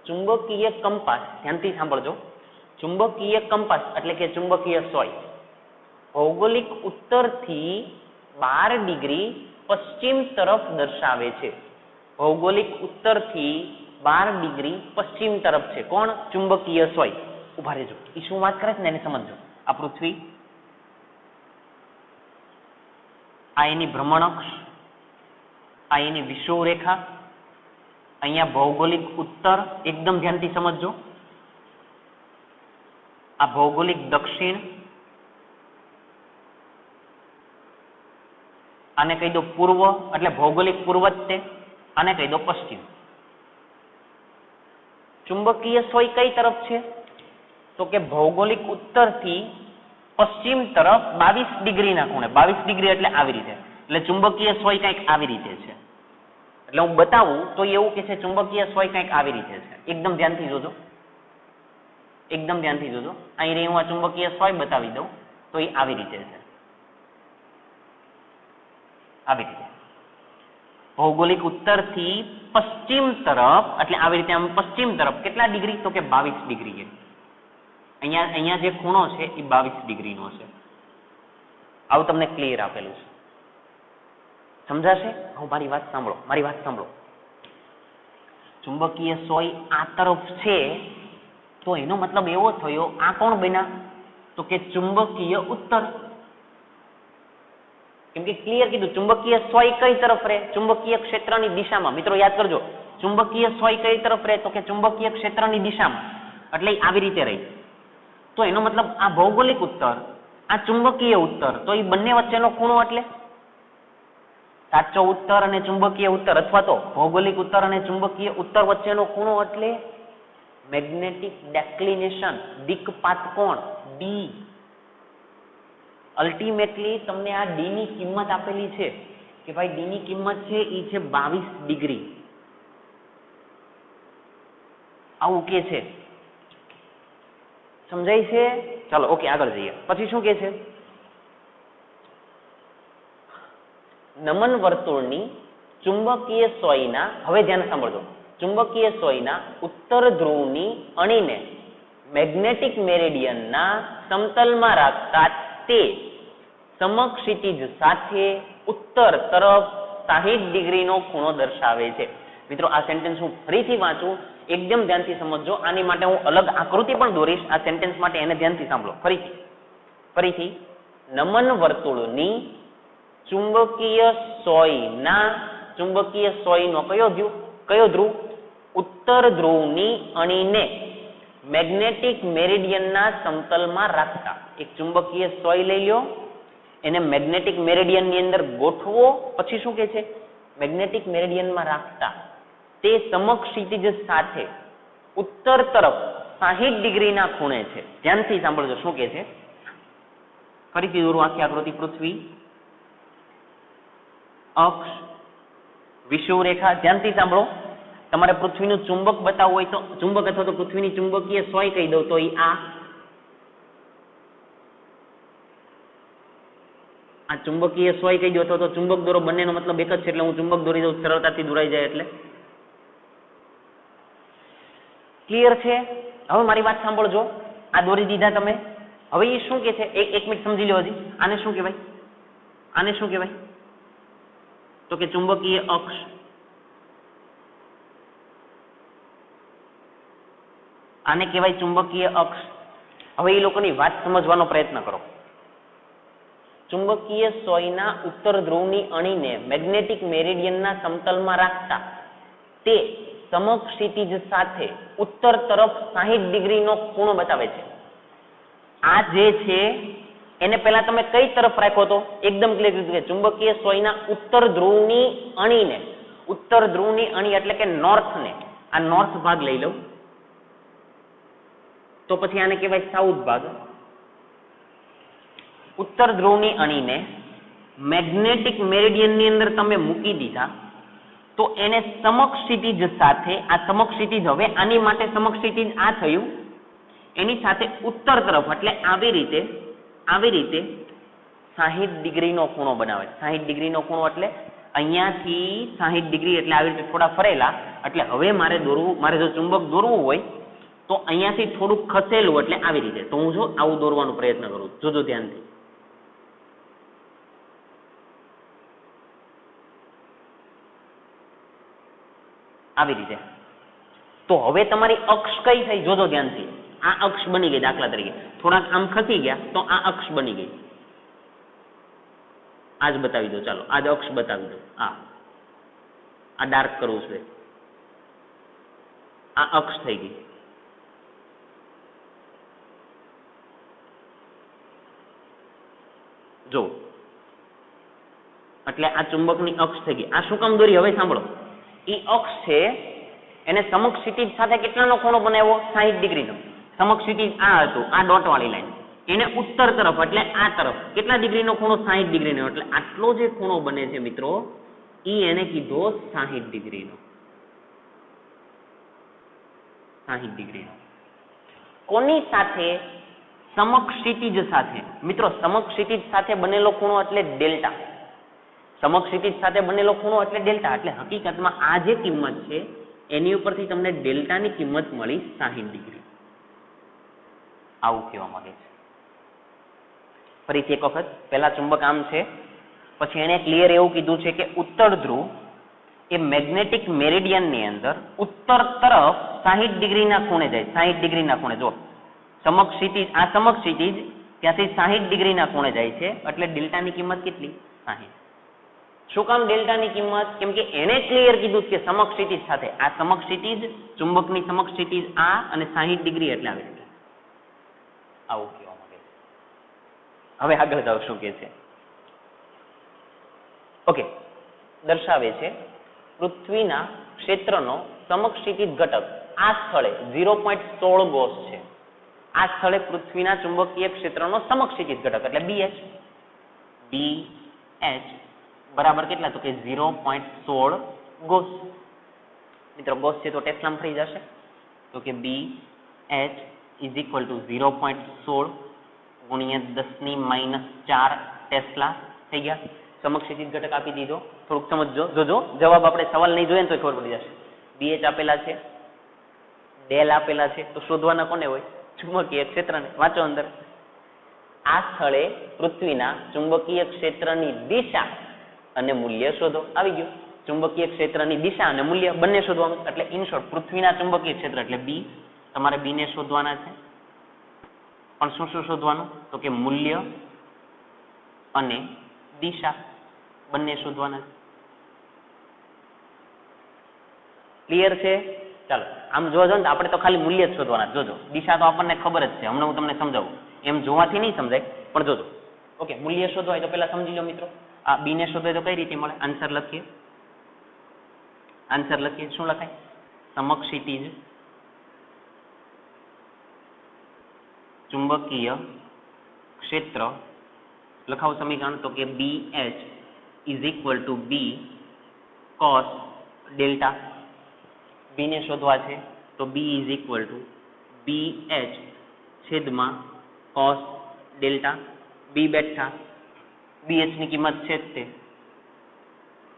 ચુંબકીય કંપાસ, ધ્યાનથી સાંભળજો, ચુંબકીય કંપાસ એટલે કે ચુંબકીય સોય ભૌગોલિક ઉત્તરથી 12 ડિગ્રી પશ્ચિમ તરફ દર્શાવે છે. ભૌગોલિક ઉત્તરથી 12 ડિગ્રી પશ્ચિમ તરફ છે. કોણ? ચુંબકીય સોય. ઉભા રહેજો, એ શું વાત કરે છે ને એને સમજો. આ પૃથ્વી, આ એની ભ્રમણ અક્ષ, આ એની વિષુવરેખા, અહીંયા ભૌગોલિક ઉત્તર, એકદમ ધ્યાનથી સમજજો. આ ભૌગોલિક દક્ષિણ, આને કહી દો પૂર્વ એટલે ભૌગોલિક પૂર્વ જ તે, આને કહી દો પશ્ચિમ. ચુંબકીય સોય કઈ તરફ છે? તો કે ભૌગોલિક ઉત્તરથી પશ્ચિમ તરફ 22 ડિગ્રીના ખૂણે. 22 ડિગ્રી એટલે આવી રીતે. એટલે ચુંબકીય સોય કંઈક આવી રીતે છે. એટલે હું બતાવું તો એવું કે છે ચુંબકીય સોય કંઈક આવી રીતે છે. એકદમ ધ્યાનથી જોજો, એકદમ ધ્યાનથી જોજો. અહીં હું આ ચુંબકીય સોય બતાવી દઉં તો એ આવી રીતે છે. આવી રીતે ભૌગોલિક ઉત્તરથી પશ્ચિમ તરફ એટલે આવી રીતે આમ પશ્ચિમ તરફ કેટલા ડિગ્રી? તો કે 22 ડિગ્રી છે. અહીંયા જે ખૂણો છે એ 22 ડિગ્રીનો છે. આવું તમને ક્લિયર આપેલું છે. સમજાશે? હું મારી વાત સાંભળો, મારી વાત સાંભળો. ચુંબકીય સોય આ તરફ છે તો એનો મતલબ એવો થયો, આ કોણ બન્યા? તો કે ચુંબકીય ઉત્તર. કેમ કે ક્લિયર કીધું ચુંબકીય સોય કઈ તરફ રહે? ચુંબકીય ક્ષેત્રની દિશામાં. મિત્રો યાદ કરજો, ચુંબકીય સોય કઈ તરફ રહે? તો કે ચુંબકીય ક્ષેત્રની દિશામાં. એટલે આવી રીતે રહી. તો એનો મતલબ આ ભૌગોલિક ઉત્તર, આ ચુંબકીય ઉત્તર, તો એ બંને વચ્ચેનો ખૂણો એટલે સાચો ઉત્તર અને ચુંબકીય ઉત્તર, અથવા તો ભૌગોલિક ઉત્તર અને ચુંબકીય ઉત્તર વચ્ચેનો ખૂણો એટલે મેગ્નેટિક ડેક્લિનેશન, દિક્પાત કોણ? ડી. અલ્ટિમેટલી તમને આ ડી ની કિંમત આપેલી છે કે ભાઈ ડી ની કિંમત છે એ છે 22 ડિગ્રી. આવું કે છે. સમજાય છે? ચાલો ઓકે, આગળ જઈએ. પછી શું કે છે? નમન વર્તુળની ચુંબકીય સોયના, હવે ધ્યાન સાંભળજો, ચુંબકીય સોયના ઉત્તર ધ્રુવની અણીને મેગ્નેટિક મેરિડિયનના સમતલમાં રાખતા તે સમક્ષિતિજ સાથે ઉત્તર તરફ 60 ડિગ્રીનો ખૂણો દર્શાવે છે. મિત્રો આ સેન્ટેન્સ હું ફરીથી વાંચું, એકદમ ધ્યાનથી સમજજો. આની માટે હું અલગ આકૃતિ પણ દોરીશ આ સેન્ટેન્સ માટે, એને ધ્યાનથી સાંભળો. ફરીથી નમન વર્તુળની ચુંબકીય સોયનો કયો ધ્રુવ? ઉત્તર ધ્રુવની અણીને મેગ્નેટિક મેરિડિયનના સમતલમાં રાખતા. એક ચુંબકીય સોય લઈ લો, એને મેગ્નેટિક મેરિડિયનની અંદર ગોઠવો, પછી શું કે છે? મેગ્નેટિક મેરિડિયનમાં રાખતા તે સમક્ષિતિજ સાથે ઉત્તર તરફ 60 ડિગ્રીના ખૂણે છે. ધ્યાનથી સાંભળજો શું કે છે. ફરીથી દોરું આખી આકૃતિ. પૃથ્વી, અક્ષ, વિષુવરેખા. ધ્યાનથી સાંભળો. તમારે પૃથ્વીનું ચુંબક બતાવવું હોય તો ચુંબક અથવા તો પૃથ્વીની ચુંબકીય સોય કહી દઉં તો આ ચુંબકીય સોય કહી દો અથવા તો ચુંબક દોરો, બંનેનો મતલબ એક જ છે. એટલે હું ચુંબક દોરી દઉં, સરળતાથી દોરાઈ જાય. એટલે ક્લિયર છે? હવે મારી વાત સાંભળજો. આ દોરી દીધા તમે. હવે એ શું કે છે? એક મિનિટ સમજી લો હજી. આને શું કહેવાય? આને શું કહેવાય? તો કે ચુંબકીય અક્ષ. આને કહેવાય ચુંબકીય અક્ષ. હવે એ લોકોની વાત સમજવાનો પ્રયત્ન કરો. ચુંબકીય સોયના ઉત્તર ધ્રુવની અણીને મેગ્નેટિક મેરિડિયનના સમતલમાં રાખતા તે સમક્ષિતિજ સાથે ઉત્તર તરફ 60 ડિગ્રીનો ખૂણો બતાવે છે. આ જે છે એને પહેલા તમે કઈ તરફ રાખ્યો તો? એકદમ ક્લિયર કીધું કે ચુંબકીય સોયના ઉત્તર ધ્રુવની અણીને, ઉત્તર ધ્રુવની અણી એટલે કે નોર્થને, આ નોર્થ ભાગ લઈ લઉં તો પછી આને કહેવાય સાઉથ ભાગ. ઉત્તર ધ્રુવની અણીને મેગ્નેટિક મેરિડિયનની અંદર તમે મૂકી દીધા તો એને સમક્ષિતિજ સાથે, આ સમક્ષિતિજ, હવે આની માટે સમક્ષિતિજ આ થયું, એની સાથે ઉત્તર તરફ એટલે આવી રીતે 60 ડિગ્રીનો ખૂણો બનાવે. 60 ડિગ્રીનો ખૂણો એટલે અહીંયાથી 60 ડિગ્રી એટલે આવી રીતે થોડા ફરેલા. એટલે હવે મારે દોરવું, મારે જો ચુંબક દોરવું હોય તો અહીંયાથી થોડુંક ખસેલું એટલે આવી રીતે. તો હું જો આવું દોરવાનો પ્રયત્ન કરું, જોજો ધ્યાનથી. આવી રીતે. તો હવે તમારી અક્ષ કઈ થઈ? જોજો ધ્યાનથી. આ અક્ષ બની ગઈ. દાખલા તરીકે થોડાક આમ ખસી ગયા તો આ અક્ષ બની ગઈ. આજ બતાવી દો. ચાલો આજ અક્ષ બતાવી દો. આ ડાર્ક કરવું છે. આ અક્ષ થઈ ગઈ. જો એટલે આ ચુંબકની અક્ષ થઈ ગઈ. આ શું કામ દોરી? હવે સાંભળો. એ અક્ષ છે એને સમક્ષિતિજ સાથે કેટલાનો ખૂણો બનાવ્યો? 60 ડિગ્રીનો. સમક્ષિતિજ આ હતું, આ ડોટ વાળી લાઈન. એને ઉત્તર તરફ એટલે આ તરફ કેટલા ડિગ્રીનો ખૂણો? 60 ડિગ્રીનો. એટલે આટલો જે ખૂણો બને છે મિત્રો, ઈ એને કીધો 60 ડિગ્રીનો. 60 ડિગ્રીનો. કોની સાથે? સમક્ષિતિજ સાથે. મિત્રો સમક્ષિતિજ સાથે બનેલો ખૂણો એટલે ડેલ્ટા. સમક્ષિતિજ સાથે બનેલો ખૂણો એટલે ડેલ્ટા. એટલે હકીકતમાં આ જે કિંમત છે એની ઉપરથી તમને ડેલ્ટાની કિંમત મળી 60 ડિગ્રી. આવું કહેવા માંગે છે. ફરીથી એક વખત. પહેલા ચુંબક આમ છે, પછી એને ક્લિયર એવું કીધું છે કે ઉત્તર ધ્રુવ એ મેગ્નેટિક મેરિડિયનની અંદર ઉત્તર તરફ 60 ડિગ્રીના ખૂણે જાય. 60 ડિગ્રીના ખૂણે. જો સમક્ષિતિજ, આ સમક્ષિતિજ ત્યાંથી 60 ડિગ્રીના ખૂણે જાય છે. એટલે ડેલ્ટાની કિંમત કેટલી? 60. શું કામ ડેલ્ટાની કિંમત? કેમ કે એને ક્લિયર કીધું કે સમક્ષિતિજ સાથે. આ સમક્ષિતિજ, ચુંબકની સમક્ષિતિજ આ, અને 60 ડિગ્રી એટલે આવી રીતે. આવું કહેવા માંગે છે. હવે આગળ જાઓ શું કે છે. ઓકે, દર્શાવે છે પૃથ્વીના ક્ષેત્રનો સમક્ષિતિજ ઘટક આ સ્થળે 0.16 ગોસ છે. આ સ્થળે પૃથ્વીના ચુંબકીય ક્ષેત્રનો સમક્ષિતિજ ઘટક એટલે BH. BH બરાબર કેટલા? તો કે 0.16 ગોસ. મિત્રો ગોસ છે તો ટેસ્લામાં થઈ જશે. તો કે BH ઇઝ ઇક્વલ ટુ 0.16 ગુણ્યા 10⁻⁴ ટેસ્લા થઈ ગયા. સમક્ષિતિજ ઘટક આપી દીધો. થોડુંક સમજજો, જોજો જવાબ આપણે સવાલ નહીં જોઈએ ને તો ખબર પડી જશે. BH આપેલા છે, ડેલ આપેલા છે, તો શોધવાના કોને હોય? ચુંબકીય ક્ષેત્રને. વાંચો અંદર. આ સ્થળે પૃથ્વીના ચુંબકીય ક્ષેત્રની દિશા અને મૂલ્ય શોધો. આવી ગયું. ચુંબકીય ક્ષેત્રની દિશા અને મૂલ્ય બંને શોધવાનું. એટલે ઇન શોર્ટ પૃથ્વીના ચુંબકીય ક્ષેત્ર એટલે B, તમારે B ને શોધવાના છે. પણ શું શું શોધવાનું? તો કે મૂલ્ય અને દિશા બંને શોધવાના છે. ક્લિયર છે? ચાલો આમ જોજો ને આપણે તો ખાલી મૂલ્ય જ શોધવાના. જોજો દિશા તો આપણને ખબર જ છે, હમણાં હું તમને સમજાવું. એમ જોવાથી નહીં સમજાય પણ જોજો. ઓકે, મૂલ્ય શોધવા હોય તો પેલા સમજી લો મિત્રો. આ B ને શોધવા તો કઈ રીતે મળે? આન્સર લખીએ. આન્સર લખીએ. શું લખાય? સમક્ષિતિજ ચુંબકીય ક્ષેત્ર. લખાવ સમીકરણ. તો કે BH is equal to B cos delta. B ને શોધવા છે તો B is equal to BH છેદમાં cos ડેલ્ટા. B બેઠા, BH ની કિંમત છે તે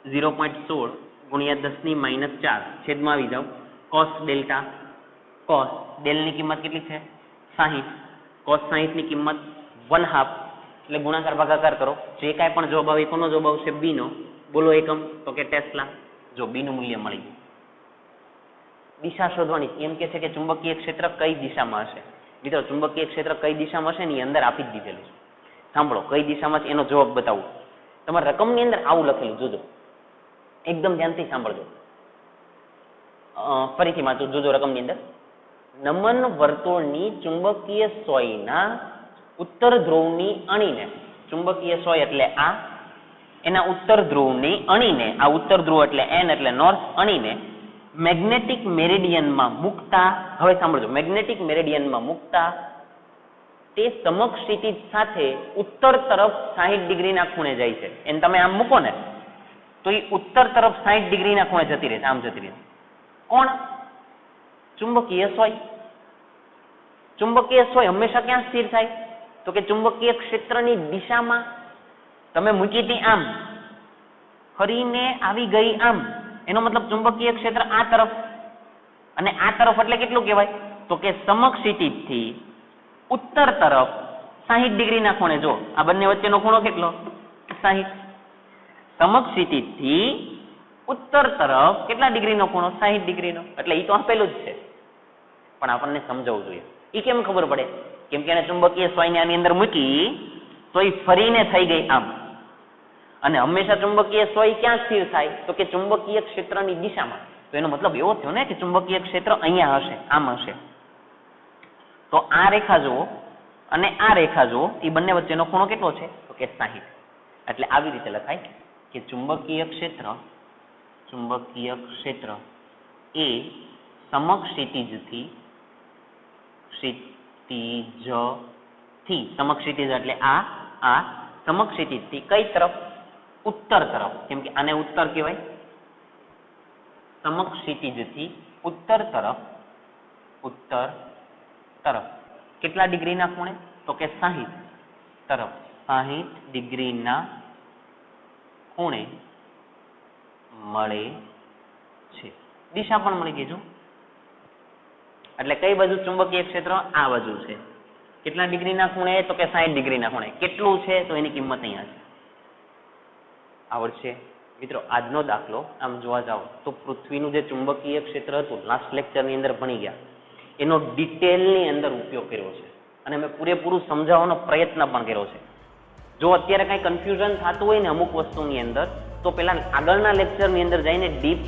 0.16 ગુણ્યા 10⁻⁴ છેદમાં આવી જાવ cos ડેલ્ટા. cos ડેલ ની કિંમત કેટલી છે? 60. cos 60 ની કિંમત 1/2 એટલે ગુણાકાર ભાગાકાર કરો. જે કાંઈ પણ જવાબ આવે કોનો જવાબ આવશે? B નો. બોલો એકમ. તો કે ટેસ્લા. જો B નું મૂલ્ય મળી ગયું. દિશા શોધવાની. એમ કે છે કે ચુંબકીય ક્ષેત્ર કઈ દિશામાં હશે. મિત્રો ચુંબકીય ક્ષેત્ર કઈ દિશામાં હશે ને અંદર આપી જ દીધેલું છે. સાંભળો કઈ દિશામાં છે એનો જવાબ બતાવું. તમારા રકમની અંદર આવું લખેલું જોજો, એકદમ ધ્યાનથી સાંભળજો. ફરીથી વાંચો, જોજો રકમની અંદર. નમન વર્તુળની ચુંબકીય સોયના ઉત્તર ધ્રુવની અણીને, ચુંબકીય સોય એટલે આ, એના ઉત્તર ધ્રુવની અણીને, આ ઉત્તર ધ્રુવ એટલે N એટલે નોર્થ, અણીને મેગ્નેટિક મેરિડિયનમાં મૂકતા, હવે સાંભળજો, મેગ્નેટિક મેરિડિયનમાં મૂકતા તે સમક્ષિતિજ સાથે ઉત્તર તરફ 60 ડિગ્રીના ખૂણે જાય છે. એને તમે આમ મૂકો ને તો એ ઉત્તર તરફ 60 ડિગ્રીના ખૂણે જતી રહેશે, આમ જતી રહેશે. કોણ? ચુંબકીય સોય. ચુંબકીય સોય હંમેશા ક્યાં સ્થિર થાય? તો કે ચુંબકીય ક્ષેત્રની દિશામાં. તમે મૂકી હતી આમ, ફરીને આવી ગઈ આમ, એનો મતલબ ચુંબકીય ક્ષેત્ર આ તરફ, અને આ તરફ એટલે કેટલું કહેવાય? તો કે સમક્ષિતિજથી ઉત્તર તરફ 60 ડિગ્રીના ખૂણે. જો આ બંને વચ્ચેનો ખૂણો કેટલો? 60. સમક્ષિતિજથી ઉત્તર તરફ કેટલા ડિગ્રીનો ખૂણો? 60 ડિગ્રીનો. એટલે એ તો આપેલું જ છે, પણ આપણને સમજાવવું જોઈએ. એ કેમ ખબર પડે? કેમ કે એને ચુંબકીય સોયને આની અંદર મૂકી તો એ ફરીને થઈ ગઈ આમ. અને હંમેશા ચુંબકીય સોય ક્યાં સ્થિર થાય? તો કે ચુંબકીય ક્ષેત્રની દિશામાં. તો એનો મતલબ એવો થયો ને કે ચુંબકીય ક્ષેત્ર અહીંયા હશે, આમ હશે. તો આ રેખા જુઓ અને આ રેખા જુઓ, એ બંને વચ્ચેનો ખૂણો કેટલો છે? તો કે 60. એટલે આવી રીતે લખાય કે ચુંબકીય ક્ષેત્ર એ સમક્ષિતિજથી સમક્ષિતિજ એટલે આ સમક્ષિતિજથી કઈ તરફ? ઉત્તર તરફ. કેમ કે આને ઉત્તર કહેવાય. સમક્ષિતિજથી ઉત્તર તરફ કેટલા ડિગ્રીના ખૂણે? તો કે 60 તરફ 60 ડિગ્રીના ખૂણે મળે છે. દિશા પણ મળી ગઈ. જો એટલે કઈ બાજુ ચુંબકીય ક્ષેત્ર? આ બાજુ છે. કેટલા ડિગ્રીના ખૂણે? તો કે 60 ડિગ્રીના ખૂણે. કેટલું છે? તો એની કિંમત અહીંયા છે. આવડશે મિત્રો? આજનો દાખલો આમ જોવા જાવ તો પૃથ્વીનું જે ચુંબકીય ક્ષેત્ર હતું લાસ્ટ લેક્ચરની અંદર ભણી ગયા, એનો ડિટેલની અંદર ઉપયોગ કર્યો છે અને મેં પૂરેપૂરું સમજાવવાનો પ્રયત્ન પણ કર્યો છે. જો અત્યારે કઈ કન્ફ્યુઝન થતું હોય ને અમુક વસ્તુની અંદર, તો પેલા આગળના લેક્ચરની અંદર જઈને ડીપ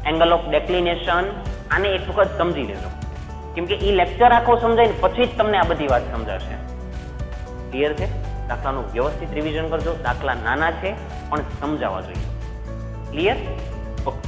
એંગલ ઓફ ડેક્લિનેશન આને એક વખત સમજી લેજો. કેમ કે એ લેક્ચર આખો સમજાય ને પછી જ તમને આ બધી વાત સમજાશે. ક્લિયર છે? દાખલાનું વ્યવસ્થિત રિવિઝન કરજો. દાખલા નાના છે પણ સમજાવવા જોઈએ. ક્લિયર? ઓકે.